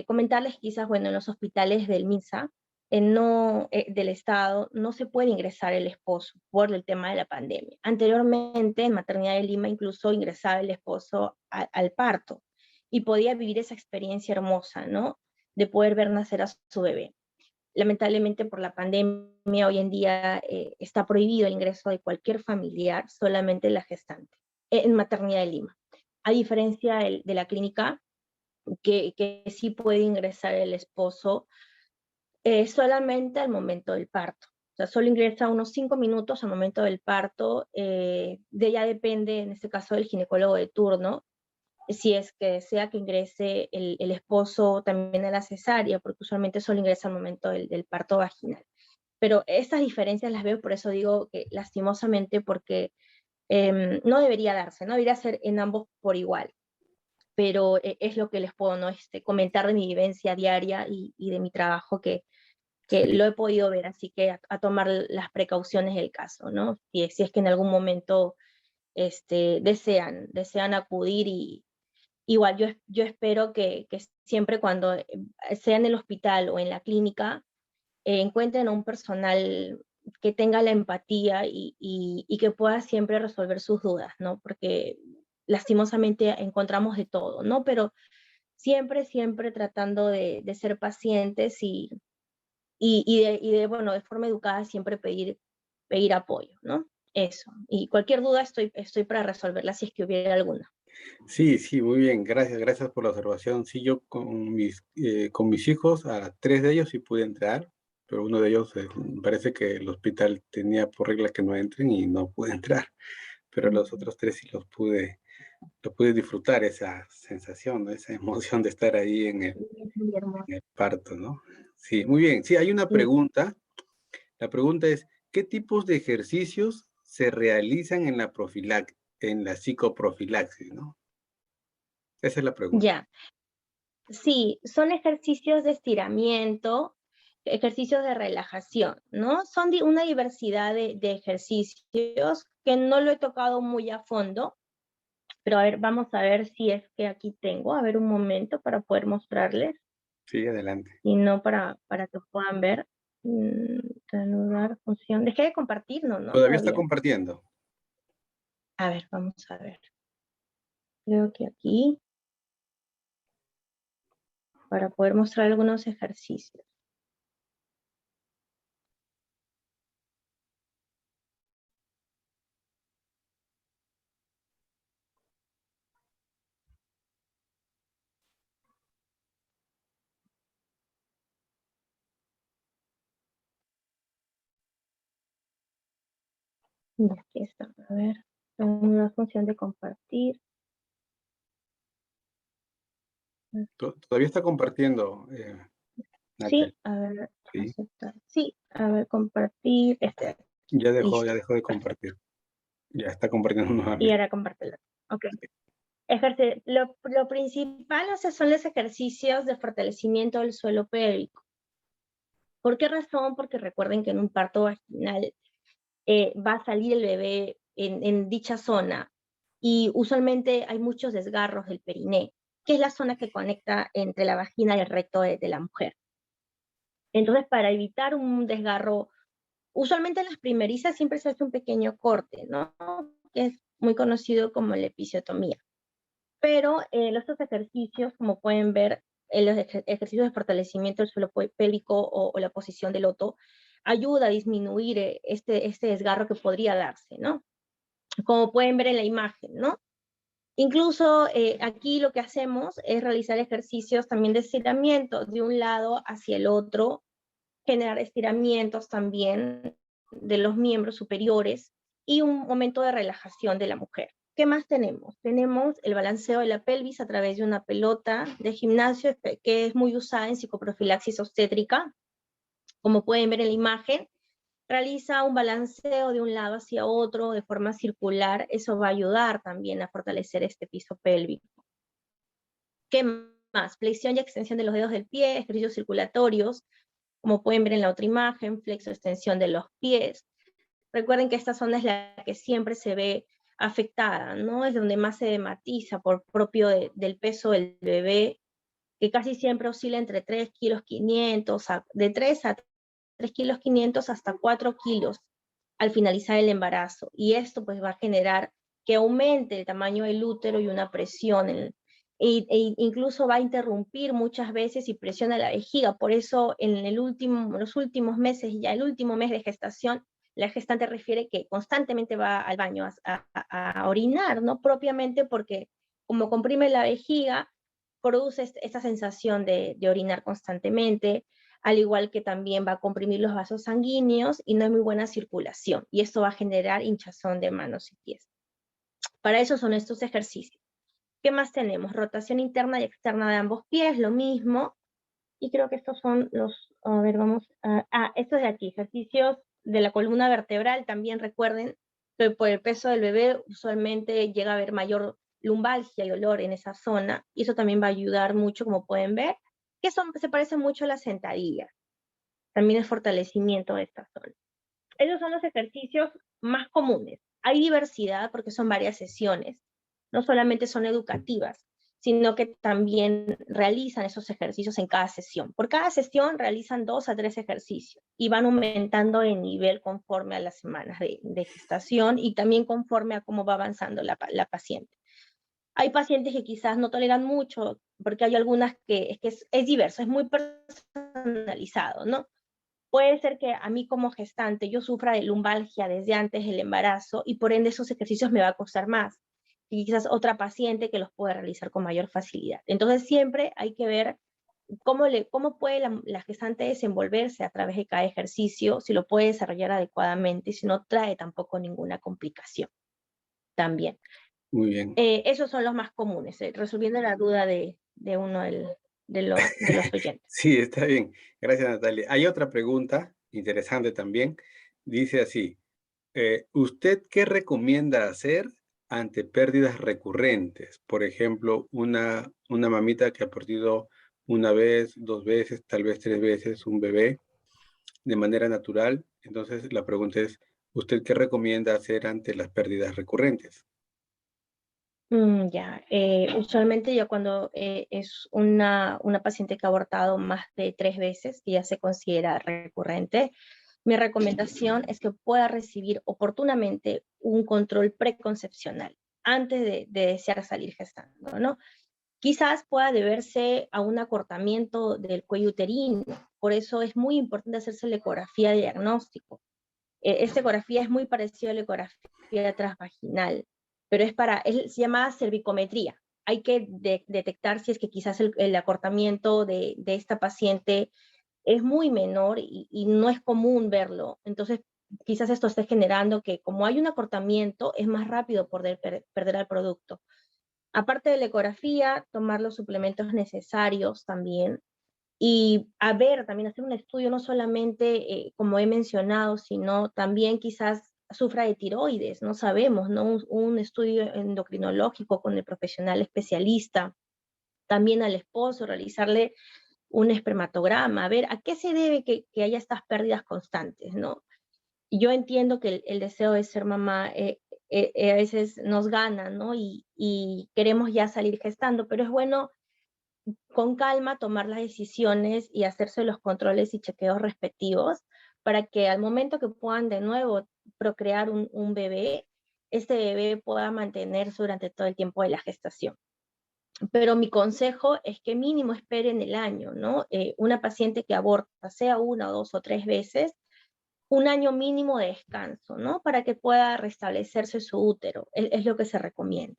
Comentarles quizás, bueno, en los hospitales del MINSA, del Estado, no se puede ingresar el esposo por el tema de la pandemia. Anteriormente, en Maternidad de Lima, incluso ingresaba el esposo al parto y podía vivir esa experiencia hermosa, ¿no? De poder ver nacer a su bebé. Lamentablemente, por la pandemia, hoy en día está prohibido el ingreso de cualquier familiar, solamente la gestante, en Maternidad de Lima. A diferencia de la clínica, que sí puede ingresar el esposo solamente al momento del parto. O sea, solo ingresa unos 5 minutos al momento del parto. De ella depende, en este caso, del ginecólogo de turno, si es que desea que ingrese el esposo también a la cesárea, porque usualmente solo ingresa al momento del parto vaginal. Pero estas diferencias las veo, por eso digo que lastimosamente, porque no debería darse, no debería ser en ambos por igual. Pero es lo que les puedo, ¿no? Comentar de mi vivencia diaria y de mi trabajo, que Sí, lo he podido ver, así que a tomar las precauciones del caso, ¿no? Si es que en algún momento desean acudir. Y igual yo espero que siempre, cuando sea en el hospital o en la clínica, encuentren a un personal que tenga la empatía y que pueda siempre resolver sus dudas, ¿no? Porque lastimosamente encontramos de todo, ¿no? Pero siempre tratando de ser pacientes bueno, de forma educada siempre pedir apoyo, ¿no? Eso. Y cualquier duda estoy para resolverla si es que hubiera alguna. Sí, sí, muy bien, gracias por la observación. Sí, yo con mis hijos, a 3 de ellos sí pude entrar, pero uno de ellos parece que el hospital tenía por regla que no entren y no pude entrar, pero los otros 3 sí lo pude disfrutar, esa sensación, ¿no? Esa emoción de estar ahí Es muy hermoso. en el parto, ¿no? Sí, muy bien. Sí, hay una Sí. pregunta. La pregunta es, ¿qué tipos de ejercicios se realizan en la psicoprofilaxis, ¿no? Esa es la pregunta. Ya. Sí, son ejercicios de estiramiento, ejercicios de relajación, ¿no? Son una diversidad de ejercicios que no lo he tocado muy a fondo, pero a ver, vamos a ver si es que aquí tengo, a ver un momento para poder mostrarles, Sí, adelante. y no para que puedan ver. Reanudar función. Dejé de compartir, no, no, Todavía está todavía. compartiendo. A ver, vamos a ver. Creo que aquí, para poder mostrar algunos ejercicios. Y aquí está, a ver, una función de compartir. Todavía está compartiendo, Sí, Natalie. a ver, Sí, aceptar. Sí, a ver, compartir. ya Listo. dejó de compartir. Ya está compartiendo Y nuevamente. ahora compartirlo. Ok. Lo principal, o sea, son los ejercicios de fortalecimiento del suelo pélvico. ¿Por qué razón? Porque recuerden que en un parto vaginal va a salir el bebé en dicha zona y usualmente hay muchos desgarros del periné, que es la zona que conecta entre la vagina y el recto de la mujer. Entonces, para evitar un desgarro, usualmente en las primerizas siempre se hace un pequeño corte, ¿no? Que es muy conocido como la episiotomía. Pero los otros ejercicios, como pueden ver, los ejercicios de fortalecimiento del suelo pélvico o la posición del loto, ayuda a disminuir este desgarro que podría darse, ¿no? Como pueden ver en la imagen, ¿no? Incluso aquí lo que hacemos es realizar ejercicios también de estiramiento de un lado hacia el otro, generar estiramientos también de los miembros superiores y un momento de relajación de la mujer. ¿Qué más tenemos? Tenemos el balanceo de la pelvis a través de una pelota de gimnasio que es muy usada en psicoprofilaxis obstétrica. Como pueden ver en la imagen, realiza un balanceo de un lado hacia otro de forma circular. Eso va a ayudar también a fortalecer este piso pélvico. ¿Qué más? Flexión y extensión de los dedos del pie, ejercicios circulatorios, como pueden ver en la otra imagen, flexo, extensión de los pies. Recuerden que esta zona es la que siempre se ve afectada, ¿no? Es donde más se dematiza por propio del peso del bebé, que casi siempre oscila entre 3 kilos 500, de 3 a 3 kilos 500 hasta 4 kilos al finalizar el embarazo. Y esto pues va a generar que aumente el tamaño del útero y una presión incluso va a interrumpir muchas veces y presiona la vejiga. Por eso en los últimos meses, ya el último mes de gestación, la gestante refiere que constantemente va al baño a orinar, ¿no? Propiamente porque como comprime la vejiga, produce esta sensación de orinar constantemente, al igual que también va a comprimir los vasos sanguíneos y no hay muy buena circulación. Y esto va a generar hinchazón de manos y pies. Para eso son estos ejercicios. ¿Qué más tenemos? Rotación interna y externa de ambos pies, lo mismo. Y creo que estos son a ver, vamos estos de aquí, ejercicios de la columna vertebral. También recuerden que por el peso del bebé usualmente llega a haber mayor lumbalgia y dolor en esa zona. Y eso también va a ayudar mucho, como pueden ver, que se parece mucho a la sentadilla. También el fortalecimiento de esta zona. Esos son los ejercicios más comunes. Hay diversidad porque son varias sesiones. No solamente son educativas, sino que también realizan esos ejercicios en cada sesión. Por cada sesión realizan 2 a 3 ejercicios y van aumentando de nivel conforme a las semanas de gestación y también conforme a cómo va avanzando la paciente. Hay pacientes que quizás no toleran mucho, porque hay algunas que es diverso, es muy personalizado, ¿no? Puede ser que a mí como gestante yo sufra de lumbalgia desde antes del embarazo y por ende esos ejercicios me va a costar más. Y quizás otra paciente que los puede realizar con mayor facilidad. Entonces siempre hay que ver cómo puede la gestante desenvolverse a través de cada ejercicio, si lo puede desarrollar adecuadamente, si no trae tampoco ninguna complicación también. Muy bien. Esos son los más comunes, resolviendo la duda de uno de los oyentes. Sí, está bien. Gracias, Natalia. Hay otra pregunta interesante también. Dice así, ¿usted qué recomienda hacer ante pérdidas recurrentes? Por ejemplo, una mamita que ha perdido una vez, 2 veces, tal vez 3 veces un bebé de manera natural. Entonces, la pregunta es, ¿usted qué recomienda hacer ante las pérdidas recurrentes? Ya, usualmente ya cuando es una paciente que ha abortado más de 3 veces, que ya se considera recurrente, mi recomendación es que pueda recibir oportunamente un control preconcepcional antes de desear salir gestando, ¿no? Quizás pueda deberse a un acortamiento del cuello uterino, por eso es muy importante hacerse la ecografía de diagnóstico. Esta ecografía es muy parecida a la ecografía transvaginal, pero se llama cervicometría. Hay que detectar si es que quizás el acortamiento de esta paciente es muy menor y no es común verlo. Entonces, quizás esto esté generando que como hay un acortamiento, es más rápido perder el producto. Aparte de la ecografía, tomar los suplementos necesarios también y a ver, también hacer un estudio no solamente, como he mencionado, sino también quizás sufra de tiroides, no sabemos, ¿no? Un estudio endocrinológico con el profesional especialista, también al esposo, realizarle un espermatograma, a ver a qué se debe que haya estas pérdidas constantes, ¿no? Y yo entiendo que el deseo de ser mamá a veces nos gana, ¿no? Y queremos ya salir gestando, pero es bueno con calma tomar las decisiones y hacerse los controles y chequeos respectivos para que al momento que puedan de nuevo procrear un bebé, este bebé pueda mantenerse durante todo el tiempo de la gestación. Pero mi consejo es que mínimo esperen el año, ¿no? Una paciente que aborta, sea una, dos o 3 veces, un año mínimo de descanso, ¿no? Para que pueda restablecerse su útero, es lo que se recomienda.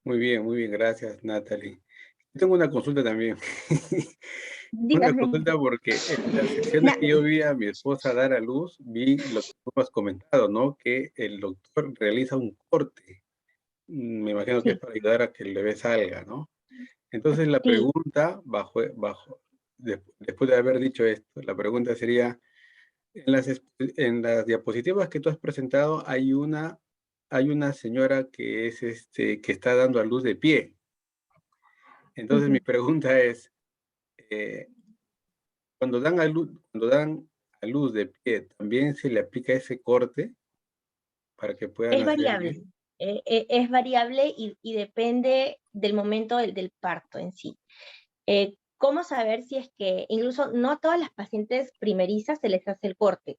Muy bien, gracias, Natalie. Tengo una consulta también. Una Dígame. consulta porque en las sesiones Na- que yo vi a mi esposa dar a luz, vi lo que tú has comentado, ¿no? Que el doctor realiza un corte. Me imagino que es sí, para ayudar a que el bebé salga, ¿no? Entonces la sí, pregunta, después de haber dicho esto, la pregunta sería, en las diapositivas que tú has presentado hay una señora que es que está dando a luz de pie. Entonces mi ujú. pregunta es, eh, cuando dan a luz de pie, ¿también se le aplica ese corte para que puedan Es hacer el variable, bien? es variable y depende del momento del parto en sí. ¿Cómo saber si es que, incluso no a todas las pacientes primerizas se les hace el corte?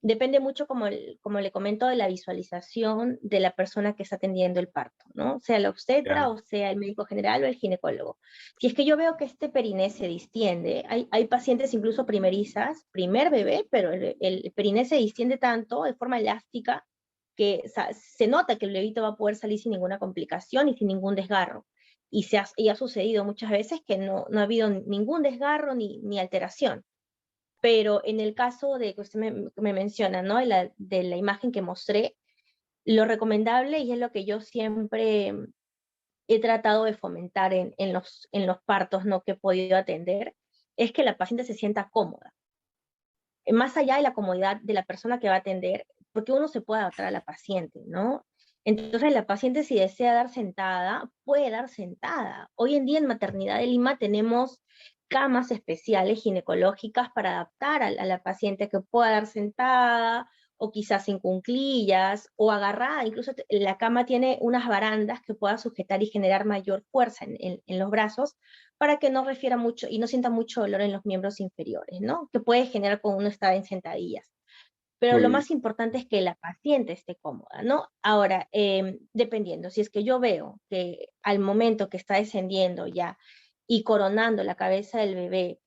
Depende mucho, como le comento, de la visualización de la persona que está atendiendo el parto, ¿no? Sea la obstetra Ya, o sea el médico general o el ginecólogo. Si es que yo veo que este periné se distiende, hay pacientes incluso primerizas, primer bebé, pero el periné se distiende tanto de forma elástica que se nota que el bebito va a poder salir sin ninguna complicación y sin ningún desgarro. Y ha sucedido muchas veces que no ha habido ningún desgarro ni alteración. Pero en el caso de que usted me menciona, ¿no? De la imagen que mostré, lo recomendable, y es lo que yo siempre he tratado de fomentar en los partos, ¿no? Que he podido atender, es que la paciente se sienta cómoda. Más allá de la comodidad de la persona que va a atender, porque uno se puede adaptar a la paciente, ¿no? Entonces la paciente, si desea dar sentada, puede dar sentada. Hoy en día en Maternidad de Lima tenemos camas especiales ginecológicas para adaptar a la paciente que pueda dar sentada o quizás en cuclillas o agarrada. Incluso la cama tiene unas barandas que pueda sujetar y generar mayor fuerza en los brazos para que no refiera mucho y no sienta mucho dolor en los miembros inferiores, ¿no? Que puede generar cuando uno está en sentadillas. pero Muy lo bien. más importante es que la paciente esté cómoda, ¿no? Ahora, dependiendo, si es que yo veo que al momento que está descendiendo ya y coronando la cabeza del bebé,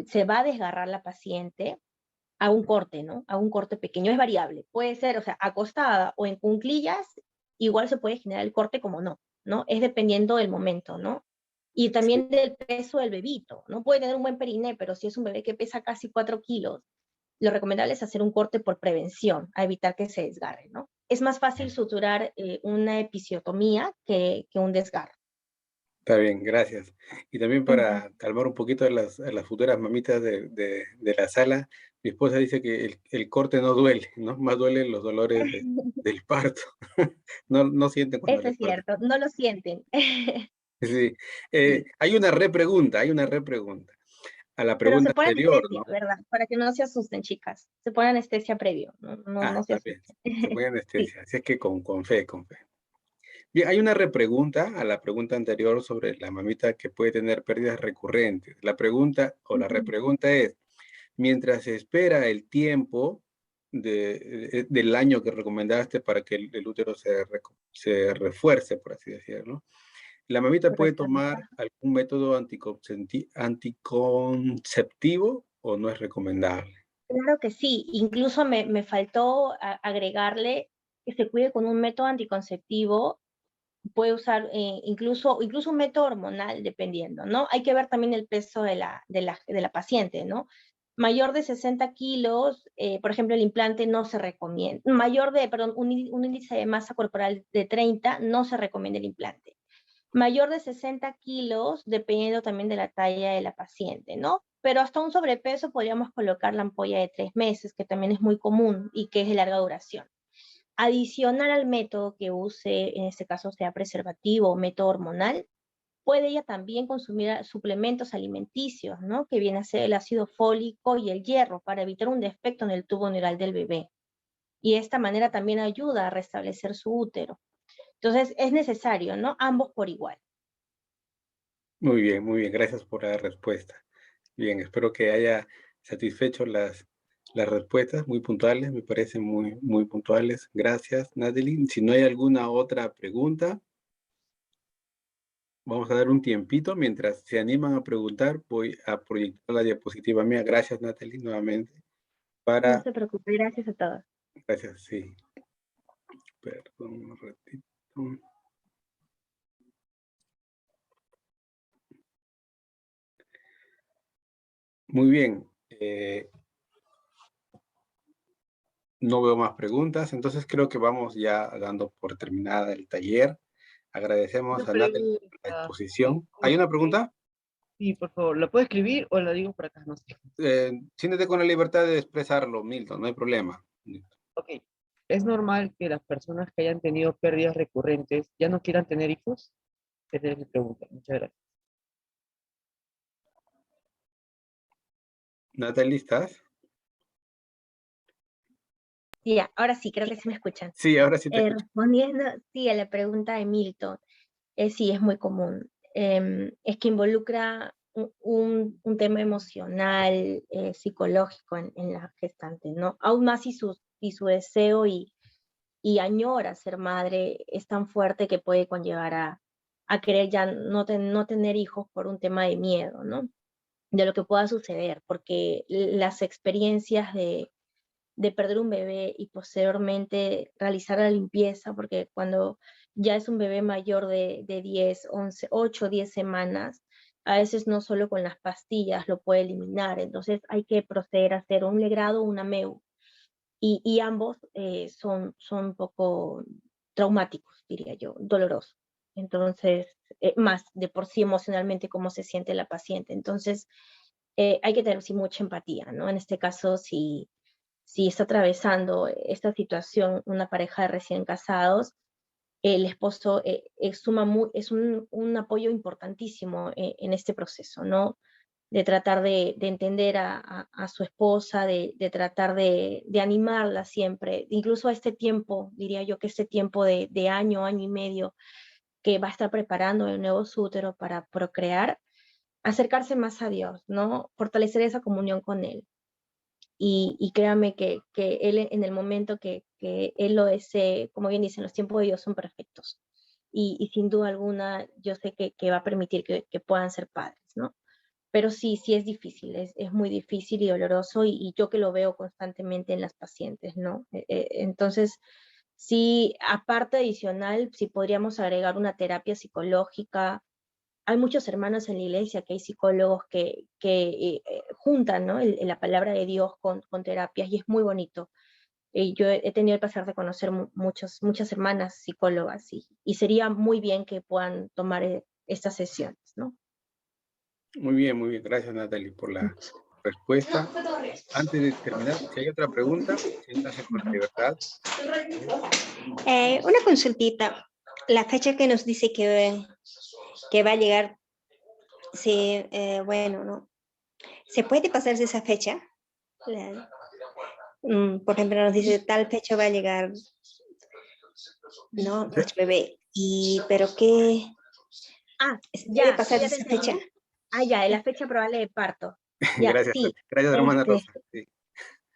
se va a desgarrar la paciente, a un corte, ¿no? A un corte pequeño, es variable. Puede ser, o sea, acostada o en cuclillas, igual se puede generar el corte como no, ¿no? Es dependiendo del momento, ¿no? Y Sí, también del peso del bebito, ¿no? Puede tener un buen periné, pero si es un bebé que pesa casi 4 kilos, lo recomendable es hacer un corte por prevención, a evitar que se desgarre, ¿no? Es más fácil suturar una episiotomía que un desgarro. está bien, gracias. Y también Ujú. para calmar un poquito a las futuras mamitas de la sala, mi esposa dice que el corte no duele, ¿no? Más duelen los dolores del parto. No sienten cuando Eso le es cortan. cierto, no lo sienten. Sí. Sí. Hay una repregunta. A la Pero se pregunta pone anterior, anestesia, ¿no? ¿verdad? Para que no se asusten, chicas. Se pone anestesia previo, no se Está bien, asusten. se pone Sí, anestesia, así es que con fe, con fe. Bien, hay una repregunta a la pregunta anterior sobre la mamita que puede tener pérdidas recurrentes. La pregunta o la ujú, repregunta es, mientras se espera el tiempo del año que recomendaste para que el útero se refuerce, por así decirlo, ¿la mamita puede correcto. tomar algún método anticonceptivo o no es recomendable? Claro que sí, incluso me faltó agregarle que se cuide con un método anticonceptivo, puede usar incluso un método hormonal, dependiendo, ¿no? Hay que ver también el peso de la paciente, ¿no? Mayor de 60 kilos, por ejemplo, el implante no se recomienda. Perdón, un índice de masa corporal de 30, no se recomienda el implante. Mayor de 60 kilos, dependiendo también de la talla de la paciente, ¿no? Pero hasta un sobrepeso podríamos colocar la ampolla de 3 meses, que también es muy común y que es de larga duración. Adicional al método que use, en este caso sea preservativo o método hormonal, puede ella también consumir suplementos alimenticios, ¿no? Que viene a ser el ácido fólico y el hierro para evitar un defecto en el tubo neural del bebé. Y de esta manera también ayuda a restablecer su útero. Entonces es necesario, ¿no? Ambos por igual. Muy bien, gracias por la respuesta. Bien, espero que haya satisfecho las respuestas muy puntuales, me parecen muy puntuales. Gracias, Natalie. Si no hay alguna otra pregunta, vamos a dar un tiempito. Mientras se animan a preguntar, voy a proyectar la diapositiva mía. Gracias, Natalie, nuevamente. No Para, se preocupe, gracias a todos. gracias, sí. Perdón, un ratito. Muy bien. No veo más preguntas, entonces creo que vamos ya dando por terminada el taller. Una Agradecemos a Natalie por la pregunta, exposición. ¿Hay una disculpe. pregunta? Sí, por favor, ¿la puedo escribir o la digo por acá? No sé. Siéntete con la libertad de expresarlo, Milton, no hay problema. Ok. ¿Es normal que las personas que hayan tenido pérdidas recurrentes ya no quieran tener hijos? Esa es mi pregunta. Muchas gracias. Natalie, ¿estás? Ya, ahora sí, creo que sí me escuchan. Sí, ahora sí te escucho. Respondiendo, sí, a la pregunta de Milton, sí, es muy común. Es que involucra un tema emocional, psicológico en la gestante, ¿no? Aún más si su deseo y añora ser madre es tan fuerte que puede conllevar a querer ya no tener hijos por un tema de miedo, ¿no? De lo que pueda suceder, porque las experiencias de perder un bebé y posteriormente realizar la limpieza, porque cuando ya es un bebé mayor de 10, 11, 8, 10 semanas, a veces no solo con las pastillas lo puede eliminar, entonces hay que proceder a hacer un legrado o una MEU, y ambos son un poco traumáticos, diría yo, dolorosos. Entonces, más de por sí emocionalmente cómo se siente la paciente. Entonces, hay que tener sí, mucha empatía, ¿no? En este caso, si está atravesando esta situación una pareja de recién casados, el esposo es un apoyo importantísimo en este proceso, ¿no? De tratar de entender a su esposa, de tratar de animarla siempre, incluso a este tiempo, diría yo que este tiempo de año, año y medio, que va a estar preparando el nuevo útero para procrear, acercarse más a Dios, ¿no? Fortalecer esa comunión con Él y créame que él en el momento que él lo desee, como bien dicen, los tiempos de Dios son perfectos. Y sin duda alguna yo sé que va a permitir que puedan ser padres, ¿no? Pero sí, sí es difícil, es muy difícil y doloroso y yo que lo veo constantemente en las pacientes, ¿no? Entonces, sí, aparte adicional, si podríamos agregar una terapia psicológica. Hay muchos hermanos en la iglesia que hay psicólogos que juntan, ¿no? La palabra de Dios con terapias y es muy bonito. Yo he tenido el placer de conocer muchas hermanas psicólogas y sería muy bien que puedan tomar estas sesiones, ¿no? Muy bien. Gracias, Natalie, por la respuesta. Antes de terminar, si hay otra pregunta, siéntase con la libertad. Una consultita. La fecha que nos dice que va a llegar, sí, bueno, ¿no? ¿Se puede pasarse esa fecha? Por ejemplo, nos dice tal fecha va a llegar, ¿no? Nuestro bebé. Pero ¿qué? ¿Se puede pasar Ya te esa fecha? entendí. Ya, la fecha probable de parto. Ya, Gracias, sí. gracias, hermana Rosa. Sí.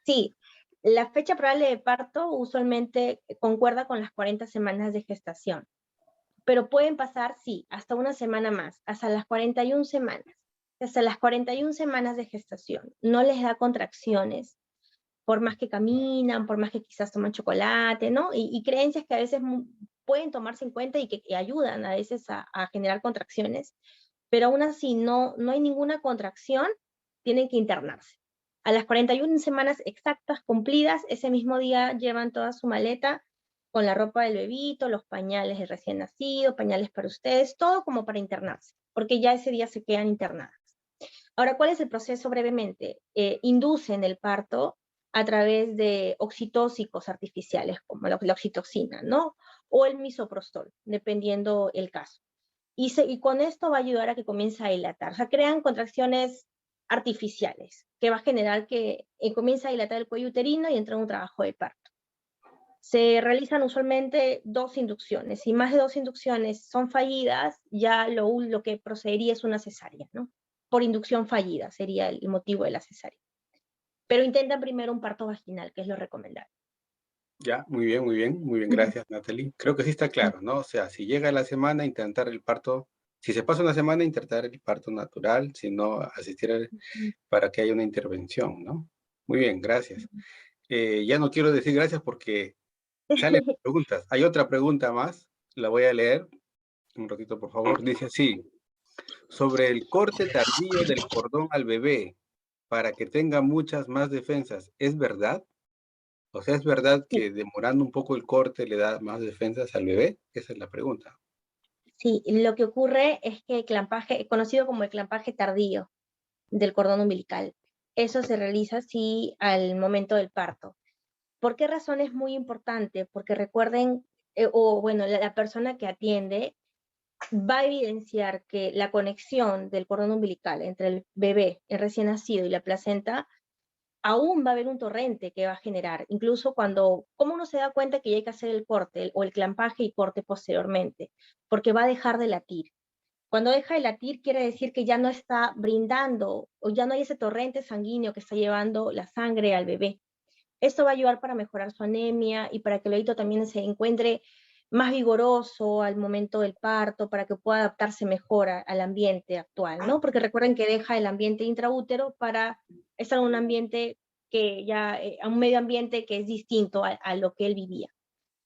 Sí, la fecha probable de parto usualmente concuerda con las 40 semanas de gestación, pero pueden pasar, sí, hasta una semana más, hasta las 41 semanas. Hasta las 41 semanas de gestación. No les da contracciones, por más que caminan, por más que quizás toman chocolate, ¿no? Y creencias que a veces pueden tomarse en cuenta y que ayudan a veces a generar contracciones, pero aún así no hay ninguna contracción, tienen que internarse. A las 41 semanas exactas cumplidas, ese mismo día llevan toda su maleta con la ropa del bebito, los pañales del recién nacido, pañales para ustedes, todo como para internarse, porque ya ese día se quedan internadas. Ahora, ¿cuál es el proceso brevemente? Inducen el parto a través de oxitóxicos artificiales, como la oxitocina, ¿no? O el misoprostol, dependiendo el caso. Y con esto va a ayudar a que comience a dilatar. O sea, crean contracciones artificiales, que va a generar que comience a dilatar el cuello uterino y entra en un trabajo de parto. Se realizan usualmente 2 inducciones. Si más de 2 inducciones son fallidas, ya lo que procedería es una cesárea, ¿no? Por inducción fallida sería el motivo de la cesárea. Pero intentan primero un parto vaginal, que es lo recomendable. Ya, muy bien, gracias, Natalie. Creo que sí está claro, ¿no? O sea, si llega la semana, intentar el parto, si se pasa una semana, intentar el parto natural, si no, asistir para que haya una intervención, ¿no? Muy bien, gracias. Ya no quiero decir gracias porque salen preguntas. Hay otra pregunta más, la voy a leer. Un ratito, por favor. Dice así, sobre el corte tardío del cordón al bebé para que tenga muchas más defensas, ¿es verdad? O sea, ¿es verdad Sí, que demorando un poco el corte le da más defensas al bebé? Esa es la pregunta. sí, lo que ocurre es que el clampaje, conocido como el clampaje tardío del cordón umbilical, eso se realiza sí al momento del parto. ¿Por qué razón es muy importante? Porque recuerden, o bueno, la persona que atiende va a evidenciar que la conexión del cordón umbilical entre el bebé, el recién nacido y la placenta, aún va a haber un torrente que va a generar, incluso ¿cómo uno se da cuenta que ya hay que hacer el corte o el clampaje y corte posteriormente? Porque va a dejar de latir. Cuando deja de latir quiere decir que ya no está brindando o ya no hay ese torrente sanguíneo que está llevando la sangre al bebé. Esto va a ayudar para mejorar su anemia y para que el bebito también se encuentre más vigoroso al momento del parto, para que pueda adaptarse mejor al ambiente actual, ¿no? Porque recuerden que deja el ambiente intraútero para estar en un ambiente a un medio ambiente que es distinto a lo que él vivía.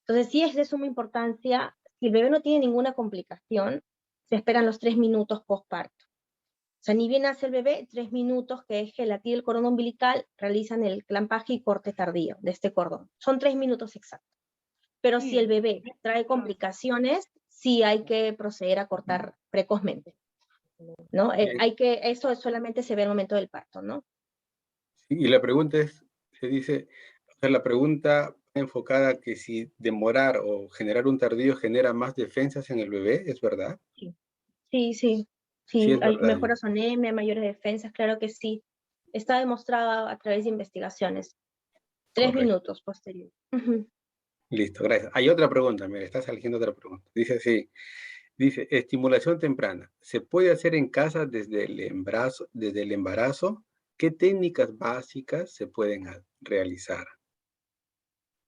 Entonces, sí es de suma importancia, si el bebé no tiene ninguna complicación, se esperan los 3 minutos postparto. O sea, ni bien nace el bebé, 3 minutos que deje latir el cordón umbilical, realizan el clampaje y corte tardío de este cordón. Son 3 minutos exactos. Pero si el bebé trae complicaciones, sí hay que proceder a cortar precozmente, ¿no? Bien. Eso solamente se ve al momento del parto, ¿no? Y la pregunta es, se dice, o sea, la pregunta enfocada que si demorar o generar un tardío genera más defensas en el bebé, ¿es verdad? Sí, sí, sí. Sí, Sí, es hay verdad. mejora su anemia, mayores defensas, claro que sí. Está demostrado a través de investigaciones. 3 Correcto. minutos posterior. Ujú. Listo, gracias. Hay otra pregunta, mira, está saliendo otra pregunta. Dice así, dice, estimulación temprana. ¿Se puede hacer en casa desde el embarazo? ¿qué técnicas básicas se pueden realizar?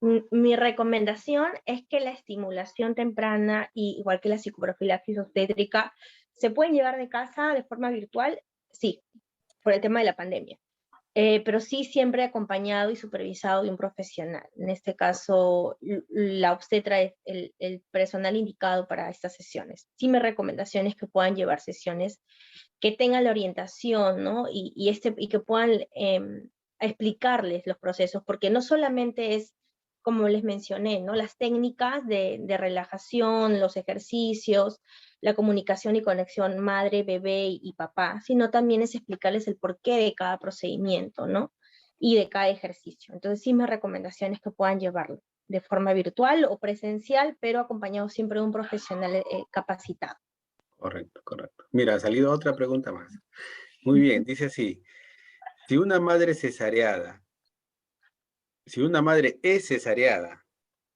Mi recomendación es que la estimulación temprana, y igual que la psicoprofilaxis obstétrica, ¿se pueden llevar de casa de forma virtual? Sí, por el tema de la pandemia. Pero sí siempre acompañado y supervisado de un profesional. En este caso, la obstetra es el personal indicado para estas sesiones. Sí, mi recomendación es que puedan llevar sesiones que tengan la orientación, ¿no? Y que puedan explicarles los procesos, porque no solamente es, como les mencioné, ¿no? Las técnicas de relajación, los ejercicios, la comunicación y conexión madre, bebé y papá, sino también es explicarles el porqué de cada procedimiento, ¿no? Y de cada ejercicio. Entonces sí, mi recomendación es que puedan llevarlo de forma virtual o presencial, pero acompañado siempre de un profesional capacitado. Correcto, correcto. Mira, ha salido otra pregunta más. Muy bien, dice así, si una madre cesareada, si una madre es cesareada,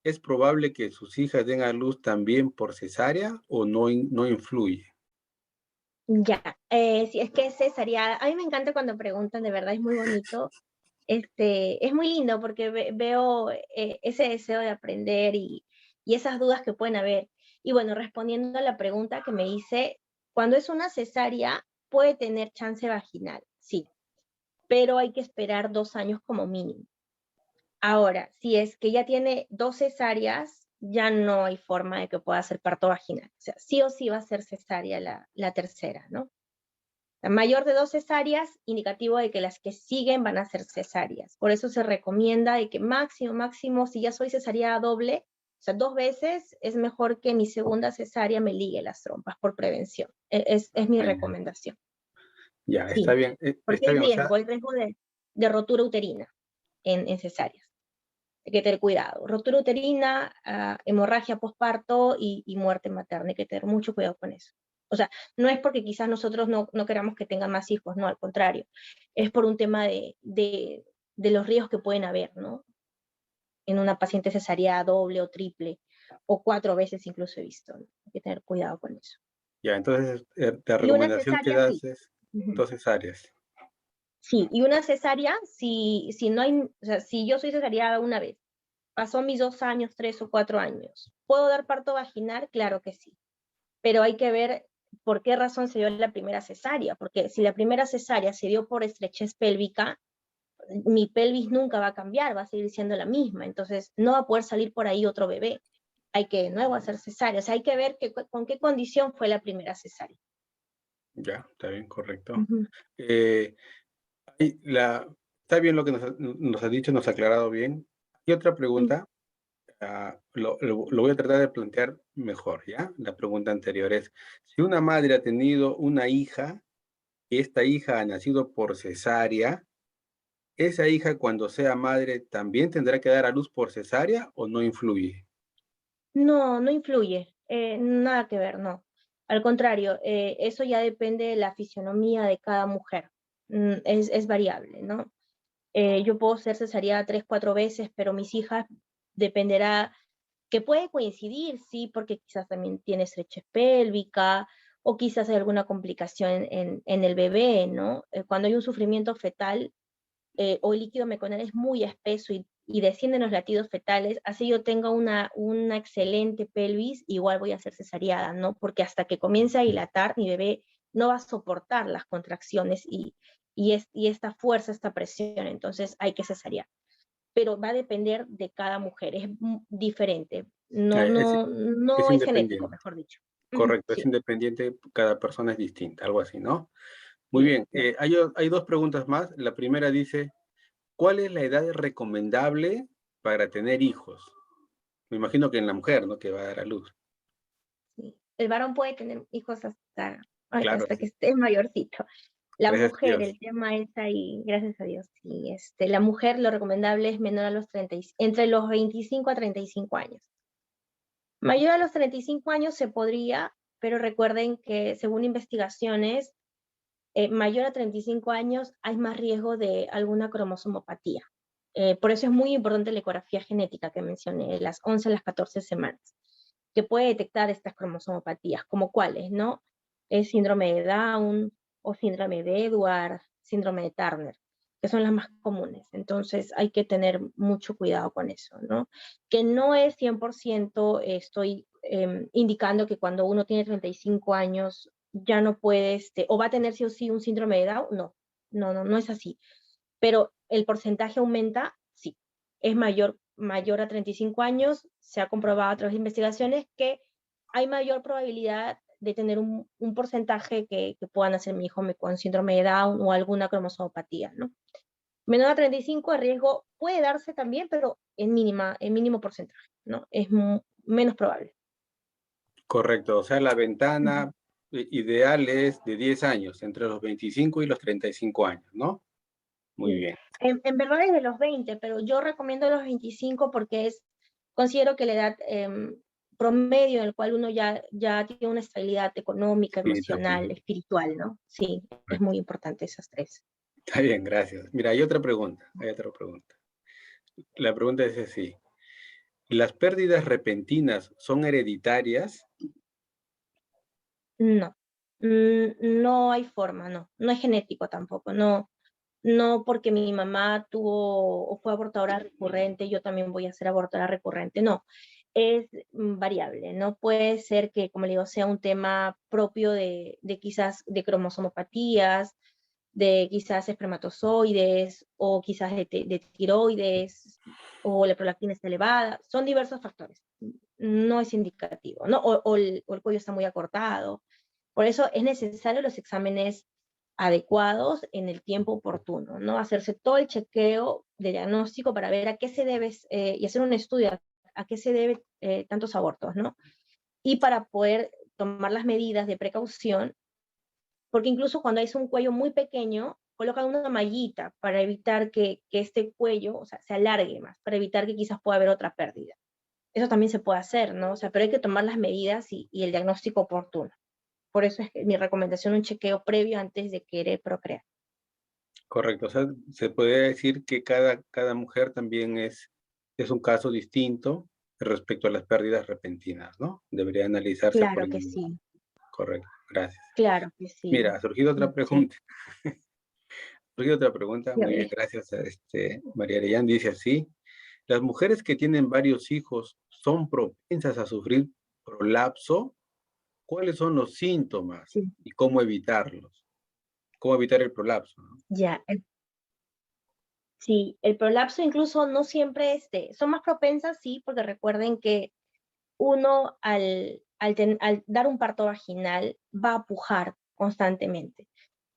¿es probable que sus hijas den a luz también por cesárea o no, no influye? Ya, si es que cesárea, a mí me encanta cuando preguntan, de verdad es muy bonito. Es muy lindo porque veo ese deseo de aprender y esas dudas que pueden haber. Y bueno, respondiendo a la pregunta que me hice, cuando es una cesárea puede tener chance vaginal, sí, pero hay que esperar 2 años como mínimo. Ahora, si es que ya tiene 2 cesáreas, ya no hay forma de que pueda hacer parto vaginal. O sea, sí o sí va a ser cesárea la tercera, ¿no? La mayor de 2 cesáreas, indicativo de que las que siguen van a ser cesáreas. Por eso se recomienda de que máximo, si ya soy cesárea doble, o sea, 2 veces, es mejor que mi segunda cesárea me ligue las trompas por prevención. Es mi Ah, ya, recomendación. ya, Sí, porque está bien, o sea, hay riesgo de rotura uterina en cesáreas. Hay que tener cuidado. Rotura uterina, hemorragia postparto y muerte materna. Hay que tener mucho cuidado con eso. O sea, no es porque quizás nosotros no queramos que tengan más hijos, no, al contrario. Es por un tema de los riesgos que pueden haber, ¿no? En una paciente cesárea doble o triple, o 4 veces incluso he visto, ¿no? Hay que tener cuidado con eso. ya, entonces la Y una recomendación que cesárea, das sí. es Ujú. 2 cesáreas. Sí, y una cesárea, si no hay, o sea, si yo soy cesariada una vez, pasó mis 2 años, 3 o 4 años. ¿Puedo dar parto vaginal? Claro que sí. Pero hay que ver por qué razón se dio la primera cesárea. Porque si la primera cesárea se dio por estrechez pélvica, mi pelvis nunca va a cambiar, va a seguir siendo la misma. Entonces no va a poder salir por ahí otro bebé. Hay que de nuevo hacer cesárea. O sea, hay que ver con qué condición fue la primera cesárea. Ya, está bien, correcto. Ujú. Eh, y está bien lo que nos has dicho, nos ha aclarado bien. Y otra pregunta, lo voy a tratar de plantear mejor, ¿ya? La pregunta anterior es, si una madre ha tenido una hija y esta hija ha nacido por cesárea, ¿esa hija cuando sea madre también tendrá que dar a luz por cesárea o no influye? No, no influye, nada que ver, no. Al contrario, eso ya depende de la fisionomía de cada mujer. Es variable, ¿no? Yo puedo ser cesárea 3, 4 veces, pero mis hijas dependerá, que puede coincidir, sí, porque quizás también tiene estrechez pélvica o quizás hay alguna complicación en el bebé, ¿no? Cuando hay un sufrimiento fetal, o el líquido meconal es muy espeso y descienden los latidos fetales, así yo tenga una excelente pelvis, igual voy a ser cesareada, ¿no? Porque hasta que comience a dilatar, mi bebé no va a soportar las contracciones y esta fuerza, esta presión, entonces hay que cesarear. Pero va a depender de cada mujer, es diferente, no, Eh, Es, no, es no es genético, independiente, mejor dicho. Ujú, correcto, es sí, independiente, cada persona es distinta, algo así, ¿no? Muy sí, bien, sí. hay dos preguntas más. La primera dice, ¿cuál es la edad recomendable para tener hijos? Me imagino que en la mujer, ¿no? Que va a dar a luz. Sí. El varón puede tener hijos Claro, hasta que sí. esté mayorcito. La Gracias a mujer, Dios. el tema es ahí, gracias a Dios, sí, la mujer lo recomendable es menor a los entre los 25 a 35 años. Mayor a los 35 años se podría, pero recuerden que según investigaciones, mayor a 35 años hay más riesgo de alguna cromosomopatía. Por eso es muy importante la ecografía genética que mencioné, de las 11 a las 14 semanas, que puede detectar estas cromosomopatías, como cuáles, ¿no? El síndrome de Down o síndrome de Edwards, síndrome de Turner. que son las más comunes. Entonces hay que tener mucho cuidado con eso, ¿no? Que no es 100%, estoy indicando que cuando uno tiene 35 años ya no puede, o va a tener sí o sí un síndrome de Down, no es así. Pero el porcentaje aumenta, sí. Es mayor a 35 años, se ha comprobado a través de investigaciones que hay mayor probabilidad de tener un porcentaje que puedan hacer mi hijo con síndrome de Down o alguna cromosomopatía, ¿no? Menor a 35, el riesgo puede darse también, pero en mínimo porcentaje, ¿no? Es menos probable. Correcto, o sea, la ventana ideal es de 10 años, entre los 25 y los 35 años, ¿no? Muy Sí. bien. En verdad es de los 20, pero yo recomiendo los 25 porque considero que la edad promedio en el cual uno ya tiene una estabilidad económica, Sí, emocional, también. espiritual, ¿no? Sí, es muy importante esas tres. Está bien, gracias. Mira, hay otra pregunta, La pregunta es así. ¿Las pérdidas repentinas son hereditarias? No, no hay forma, no es genético tampoco, no porque mi mamá tuvo o fue abortadora recurrente, yo también voy a ser abortadora recurrente, no, es variable, no puede ser que, como le digo, sea un tema propio de quizás de cromosomopatías, de quizás espermatozoides, o quizás de tiroides, o la prolactina está elevada, son diversos factores, no es indicativo, ¿no? O el cuello está muy acortado, por eso es necesario los exámenes adecuados en el tiempo oportuno, ¿no? Hacerse todo el chequeo de diagnóstico para ver a qué se debe, y hacer un estudio a qué se debe tantos abortos, ¿no? Y para poder tomar las medidas de precaución, porque incluso cuando es un cuello muy pequeño, colocan una mallita para evitar que este cuello, o sea, se alargue más, para evitar que quizás pueda haber otra pérdida. Eso también se puede hacer, ¿no? O sea, pero hay que tomar las medidas y el diagnóstico oportuno. Por eso es mi recomendación, un chequeo previo antes de querer procrear. Correcto, o sea, se puede decir que cada mujer también es un caso distinto respecto a las pérdidas repentinas, ¿no? Debería analizarse por Claro que individual. sí, Correcto, gracias. claro que sí. Mira, ha surgido otra Sí, pregunta. Ha surgido otra pregunta, muy bien, dígame. gracias. María Arellán dice así, ¿las mujeres que tienen varios hijos son propensas a sufrir prolapso? ¿Cuáles son los síntomas Sí, y cómo evitarlos? ¿Cómo evitar el prolapso, no? ya. Sí, el prolapso incluso no siempre son más propensas, sí, porque recuerden que uno al dar un parto vaginal va a pujar constantemente.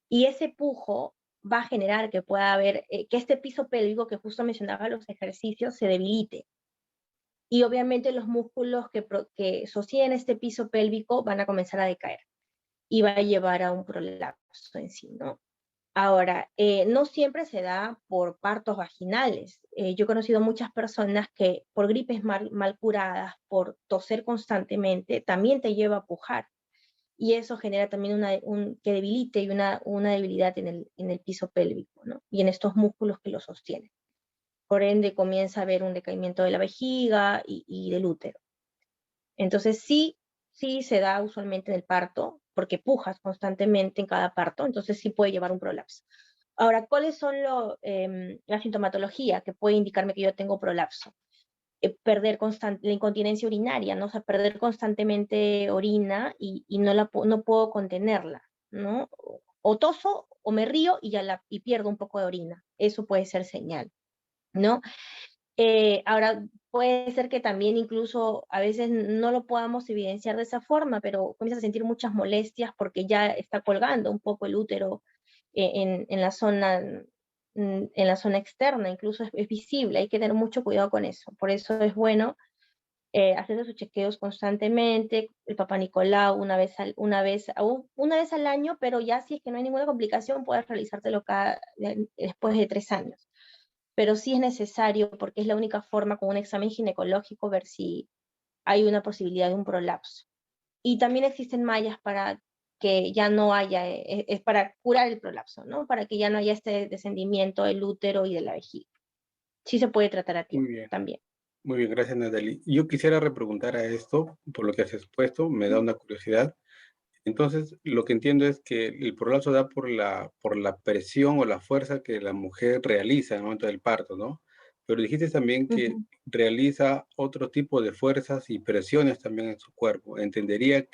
Y ese pujo va a generar que pueda haber, que este piso pélvico que justo mencionaba los ejercicios se debilite. Y obviamente los músculos que sostienen este piso pélvico van a comenzar a decaer y va a llevar a un prolapso en sí, ¿no? Ahora, no siempre se da por partos vaginales. Yo he conocido muchas personas que por gripes mal curadas, por toser constantemente, también te lleva a pujar. Y eso genera también que debilite y una debilidad en el piso pélvico, ¿no? Y en estos músculos que lo sostienen. Por ende, comienza a haber un decaimiento de la vejiga y del útero. Entonces, sí se da usualmente en el parto, porque pujas constantemente en cada parto, entonces sí puede llevar un prolapso. Ahora, ¿cuáles son la sintomatología que puede indicarme que yo tengo prolapso? Perder la incontinencia urinaria, ¿no? O sea, perder constantemente orina y no puedo contenerla, ¿no? O toso o me río y pierdo un poco de orina. Eso puede ser señal, ¿no? Ahora, puede ser que también incluso a veces no lo podamos evidenciar de esa forma, pero comienzas a sentir muchas molestias porque ya está colgando un poco el útero en la zona externa, incluso es visible, hay que tener mucho cuidado con eso. Por eso es bueno hacerse sus chequeos constantemente, el Papá Nicolau una vez al año, pero ya si es que no hay ninguna complicación, puedes realizártelo después de 3 años. Pero sí es necesario porque es la única forma con un examen ginecológico ver si hay una posibilidad de un prolapso. Y también existen mallas para que ya no haya, es para curar el prolapso, ¿no? Para que ya no haya este descendimiento del útero y de la vejiga. Sí se puede tratar a Muy tiempo bien. también. Muy bien, gracias Natalie. Yo quisiera repreguntar a esto, por lo que has expuesto, me da una curiosidad. Entonces, lo que entiendo es que el prolapso da por la presión o la fuerza que la mujer realiza en el momento del parto, ¿no? Pero dijiste también que Ujú. realiza otro tipo de fuerzas y presiones también en su cuerpo. Entendería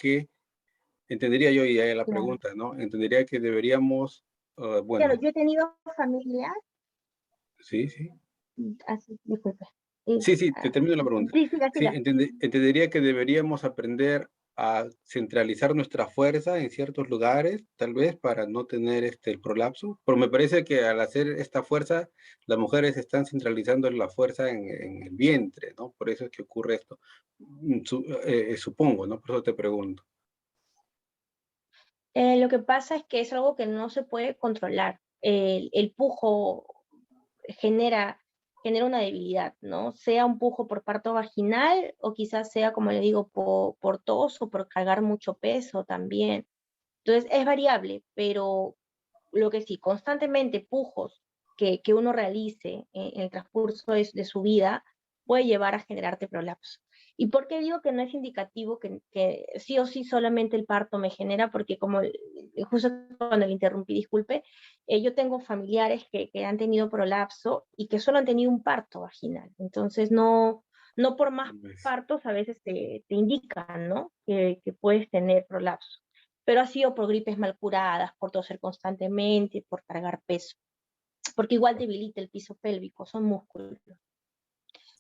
yo, y ahí la Claro. pregunta, ¿no? Entendería que deberíamos, Claro, bueno, yo he tenido familias, sí, sí. así, disculpe. Sí, sí, te termino la pregunta. Sí, siga, Sí, siga. entendería que deberíamos aprender a centralizar nuestra fuerza en ciertos lugares, tal vez para no tener el prolapso, pero me parece que al hacer esta fuerza, las mujeres están centralizando la fuerza en el vientre, ¿no? Por eso es que ocurre esto. Supongo, ¿no? Por eso te pregunto. Lo que pasa es que es algo que no se puede controlar. El pujo genera, genera una debilidad, ¿no? Sea un pujo por parto vaginal o quizás sea, como le digo, por tos o por cargar mucho peso también. Entonces es variable, pero lo que sí, constantemente pujos que uno realice en el transcurso de su vida puede llevar a generarte prolapso. ¿Y por qué digo que no es indicativo que sí o sí solamente el parto me genera? Porque como justo cuando le interrumpí, disculpe, yo tengo familiares que han tenido prolapso y que solo han tenido un parto vaginal. Entonces no por más Pues, partos a veces te indican, ¿no? Que puedes tener prolapso, pero ha sido por gripes mal curadas, por toser constantemente, por cargar peso, porque igual debilita el piso pélvico, son músculos.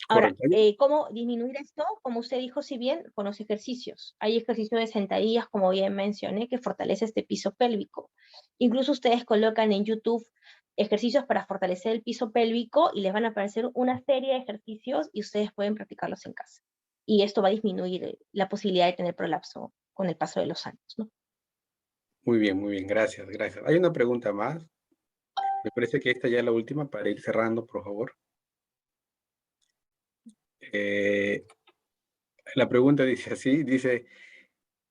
Ahora, correcto. ¿cómo disminuir esto? Como usted dijo, si bien con los ejercicios. Hay ejercicios de sentadillas, como bien mencioné, que fortalece este piso pélvico. Incluso ustedes colocan en YouTube ejercicios para fortalecer el piso pélvico y les van a aparecer una serie de ejercicios y ustedes pueden practicarlos en casa. Y esto va a disminuir la posibilidad de tener prolapso con el paso de los años, ¿no? Muy bien, gracias, gracias. Hay una pregunta más. Me parece que esta ya es la última para ir cerrando, por favor. Eh, la pregunta dice así, dice,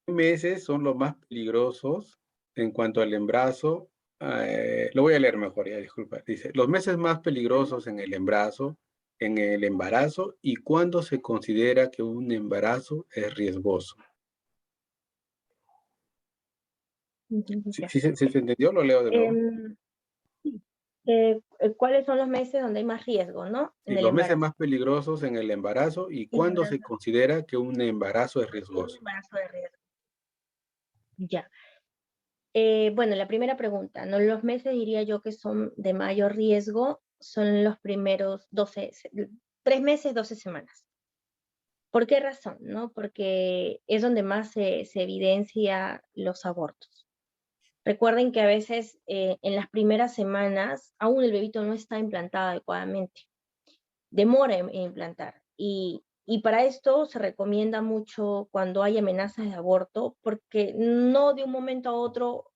¿qué meses son los más peligrosos en cuanto al embarazo? Lo voy a leer mejor, ya, disculpa. Dice, los meses más peligrosos en el embarazo y cuándo se considera que un embarazo es riesgoso. ¿Sí, Ya. sí se entendió? Lo leo de nuevo. Em, sí. ¿Cuáles son los meses donde hay más riesgo, no? Sí, En el los meses embarazo. más peligrosos en el embarazo y En el cuándo se embarazo, considera que un embarazo es en un riesgoso. embarazo de riesgo. Ya. Bueno, la primera pregunta, ¿no? Los meses diría yo que son de mayor riesgo, son los primeros 3 meses, 12 semanas. ¿Por qué razón, no? Porque es donde más se evidencia los abortos. Recuerden que a veces en las primeras semanas aún el bebito no está implantado adecuadamente. Demora en implantar. Y para esto se recomienda mucho cuando hay amenazas de aborto, porque no de un momento a otro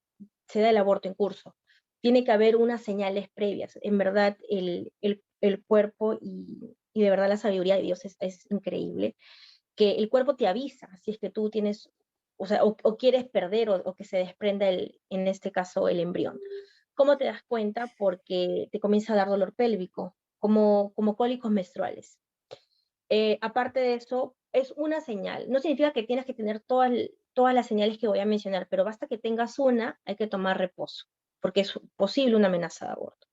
se da el aborto en curso. Tiene que haber unas señales previas. En verdad, el cuerpo y de verdad la sabiduría de Dios es increíble, que el cuerpo te avisa si es que tú tienes, o sea, o quieres perder o que se desprenda, en este caso, el embrión. ¿Cómo te das cuenta? Porque te comienza a dar dolor pélvico, como cólicos menstruales. Aparte de eso, es una señal. No significa que tienes que tener todas las señales que voy a mencionar, pero basta que tengas una, hay que tomar reposo, porque es posible una amenaza de aborto.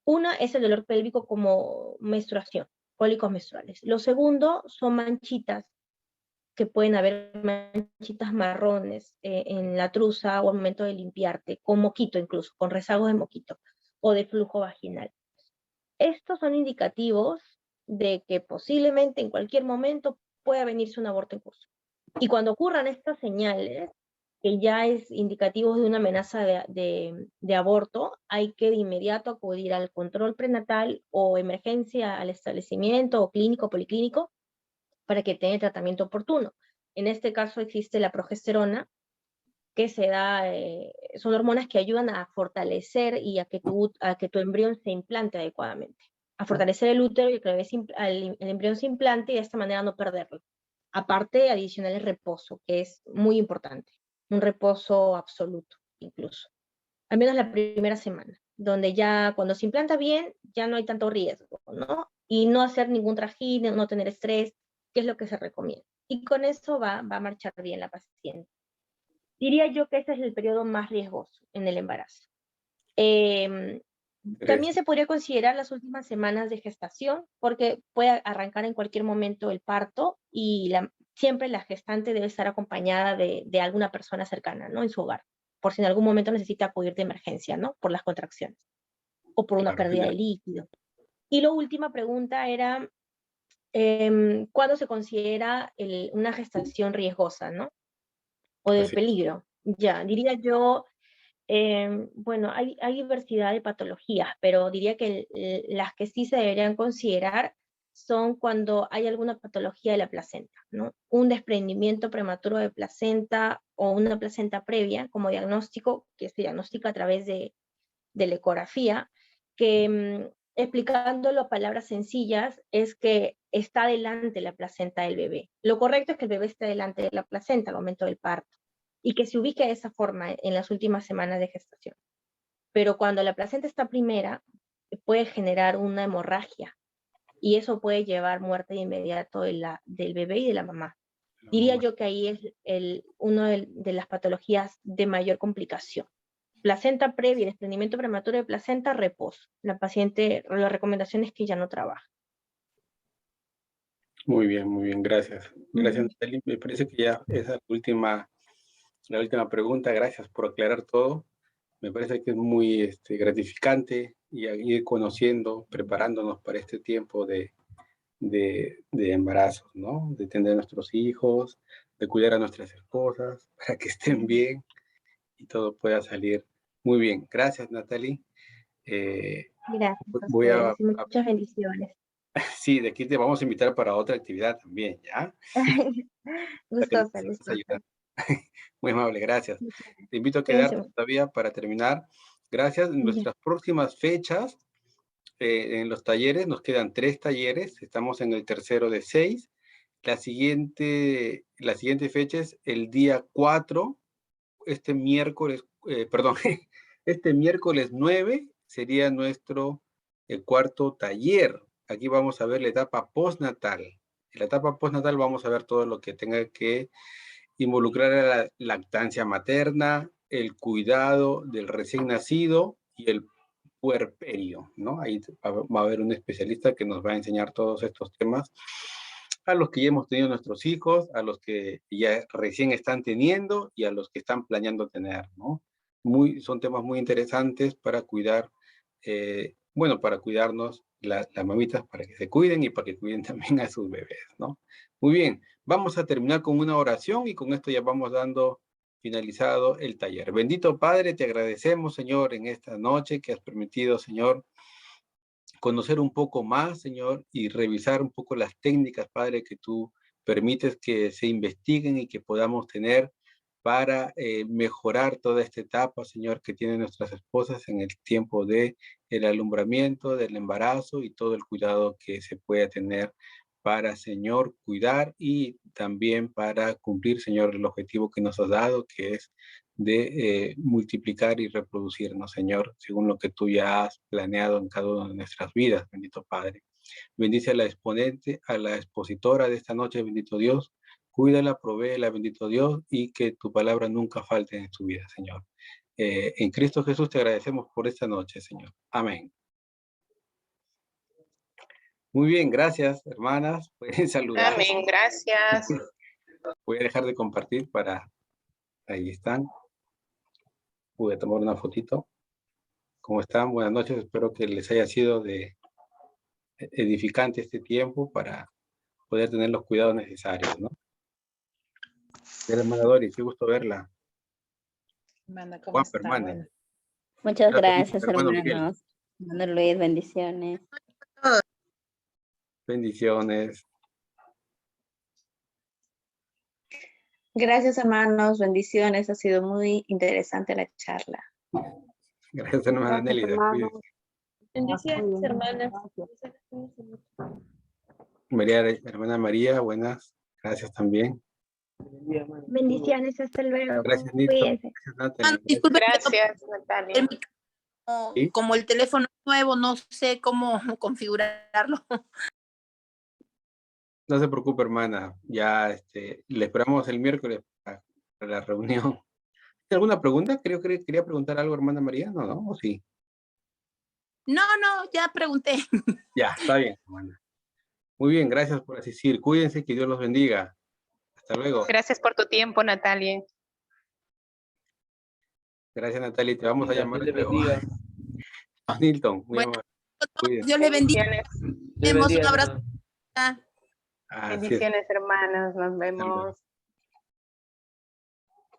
Una es el dolor pélvico como menstruación, cólicos menstruales. Lo segundo son manchitas, que pueden haber manchitas marrones en la truza o al momento de limpiarte, con moquito incluso, con rezagos de moquito o de flujo vaginal. Estos son indicativos de que posiblemente en cualquier momento pueda venirse un aborto en curso. Y cuando ocurran estas señales, que ya es indicativo de una amenaza de aborto, hay que de inmediato acudir al control prenatal o emergencia al establecimiento o clínico o policlínico para que tenga el tratamiento oportuno. En este caso existe la progesterona, que se da, son hormonas que ayudan a fortalecer y a que tu embrión se implante adecuadamente, a fortalecer el útero y que el embrión se implante y de esta manera no perderlo. Aparte, adicional el reposo, que es muy importante, un reposo absoluto incluso, al menos la primera semana, donde ya cuando se implanta bien, ya no hay tanto riesgo, ¿no? Y no hacer ningún trajín, no tener estrés, que es lo que se recomienda. Y con eso va a marchar bien la paciente. Diría yo que ese es el periodo más riesgoso en el embarazo. También Tres. se podría considerar las últimas semanas de gestación, porque puede arrancar en cualquier momento el parto y siempre la gestante debe estar acompañada de alguna persona cercana, ¿no? En su hogar, por si en algún momento necesita acudir de emergencia, ¿no? Por las contracciones o por una Claro, pérdida de líquido. Y la última pregunta era, ¿cuándo se considera una gestación riesgosa, ¿no? O de así. peligro. Ya, diría yo, bueno, hay diversidad de patologías, pero diría que las que sí se deberían considerar son cuando hay alguna patología de la placenta, ¿no? Un desprendimiento prematuro de placenta o una placenta previa como diagnóstico, que se diagnostica a través de la ecografía, que explicándolo a palabras sencillas es que está delante la placenta del bebé. Lo correcto es que el bebé esté delante de la placenta al momento del parto y que se ubique de esa forma en las últimas semanas de gestación. Pero cuando la placenta está primera, puede generar una hemorragia y eso puede llevar muerte de inmediato del bebé y de la mamá. Diría yo que ahí es una de las patologías de mayor complicación. Placenta previa, desprendimiento prematuro de placenta, reposo. La paciente, la recomendación es que ya no trabaja. Muy bien, gracias. Gracias, Natalie. Me parece que ya esa es la última pregunta. Gracias por aclarar todo. Me parece que es muy gratificante y ir conociendo, preparándonos para este tiempo de embarazo, ¿no? De tener a nuestros hijos, de cuidar a nuestras esposas, para que estén bien y todo pueda salir muy bien. Gracias, Natalie. Gracias a Voy ustedes y muchas bendiciones. sí, de aquí te vamos a invitar para otra actividad también, ¿ya? Para que nos Gustosa, sigas gustosa. ayudando. Muy amable, gracias. Te invito a Cuídense quedarte mucho. todavía para terminar. Gracias. En Ya. nuestras próximas fechas, en los talleres, nos quedan 3 talleres. Estamos en el tercero de 6. La siguiente fecha es el día 4, este miércoles, perdón, este miércoles 9 sería nuestro cuarto taller. Aquí vamos a ver la etapa postnatal. En la etapa postnatal vamos a ver todo lo que tenga que involucrar a la lactancia materna, el cuidado del recién nacido y el puerperio, ¿no? Ahí va a haber un especialista que nos va a enseñar todos estos temas a los que ya hemos tenido nuestros hijos, a los que ya recién están teniendo y a los que están planeando tener, ¿no? Son temas muy interesantes para cuidar, bueno, para cuidarnos las mamitas, para que se cuiden y para que cuiden también a sus bebés, ¿no? Muy bien, vamos a terminar con una oración y con esto ya vamos dando finalizado el taller. Bendito Padre, te agradecemos, Señor, en esta noche que has permitido, Señor, conocer un poco más, Señor, y revisar un poco las técnicas, Padre, que tú permites que se investiguen y que podamos tener para mejorar toda esta etapa, Señor, que tienen nuestras esposas en el tiempo de el alumbramiento, del embarazo y todo el cuidado que se pueda tener para, Señor, cuidar y también para cumplir, Señor, el objetivo que nos has dado, que es de multiplicar y reproducirnos, Señor, según lo que tú ya has planeado en cada una de nuestras vidas, bendito Padre. Bendice a la exponente, a la expositora de esta noche, bendito Dios. Cuídala, provéela, bendito Dios, y que tu palabra nunca falte en su vida, Señor. En Cristo Jesús te agradecemos por esta noche, Señor. Amén. Muy bien, gracias, hermanas. Pueden saludar. Amén, gracias. Voy a dejar de compartir para... Ahí están. Pude tomar una fotito. ¿Cómo están? Buenas noches. Espero que les haya sido de edificante este tiempo para poder tener los cuidados necesarios, ¿no? Hermana Doris, qué gusto verla. Hermana, ¿cómo Juan, está? hermana. Bueno. Muchas Gracias, gracias, hermano Miguel. hermanos. Hermano Luis, bendiciones. Bendiciones. Gracias, hermanos, bendiciones. Ha sido muy interesante la charla. Gracias, hermana Gracias, Nelly. hermanos. Bendiciones, hermanas. Hermana María, buenas. Gracias también. Bendiciones, hasta luego. Gracias, Nito. Cuídense. Gracias, Natalie. Disculpe, Gracias, Natalia. ¿Sí? como el teléfono es nuevo, no sé cómo configurarlo. No se preocupe, hermana. Ya le esperamos el miércoles para la reunión. ¿Alguna pregunta? Creo que quería preguntar algo, hermana María. No, ¿no? ¿O sí? No, ya pregunté. Ya, está bien, hermana. Muy bien, gracias por asistir. Cuídense, que Dios los bendiga. Hasta luego. Gracias por tu tiempo, Natalia. Gracias, Natalia. Te vamos a Dios llamar le luego. bendiga. Nilton, muy Bueno, amable. Cuídense. Dios le bendiga. Bendiciones, Dios le Demos bendiga, un abrazo. hermano. Así es. bendiciones, hermanos. Nos Hasta luego. vemos.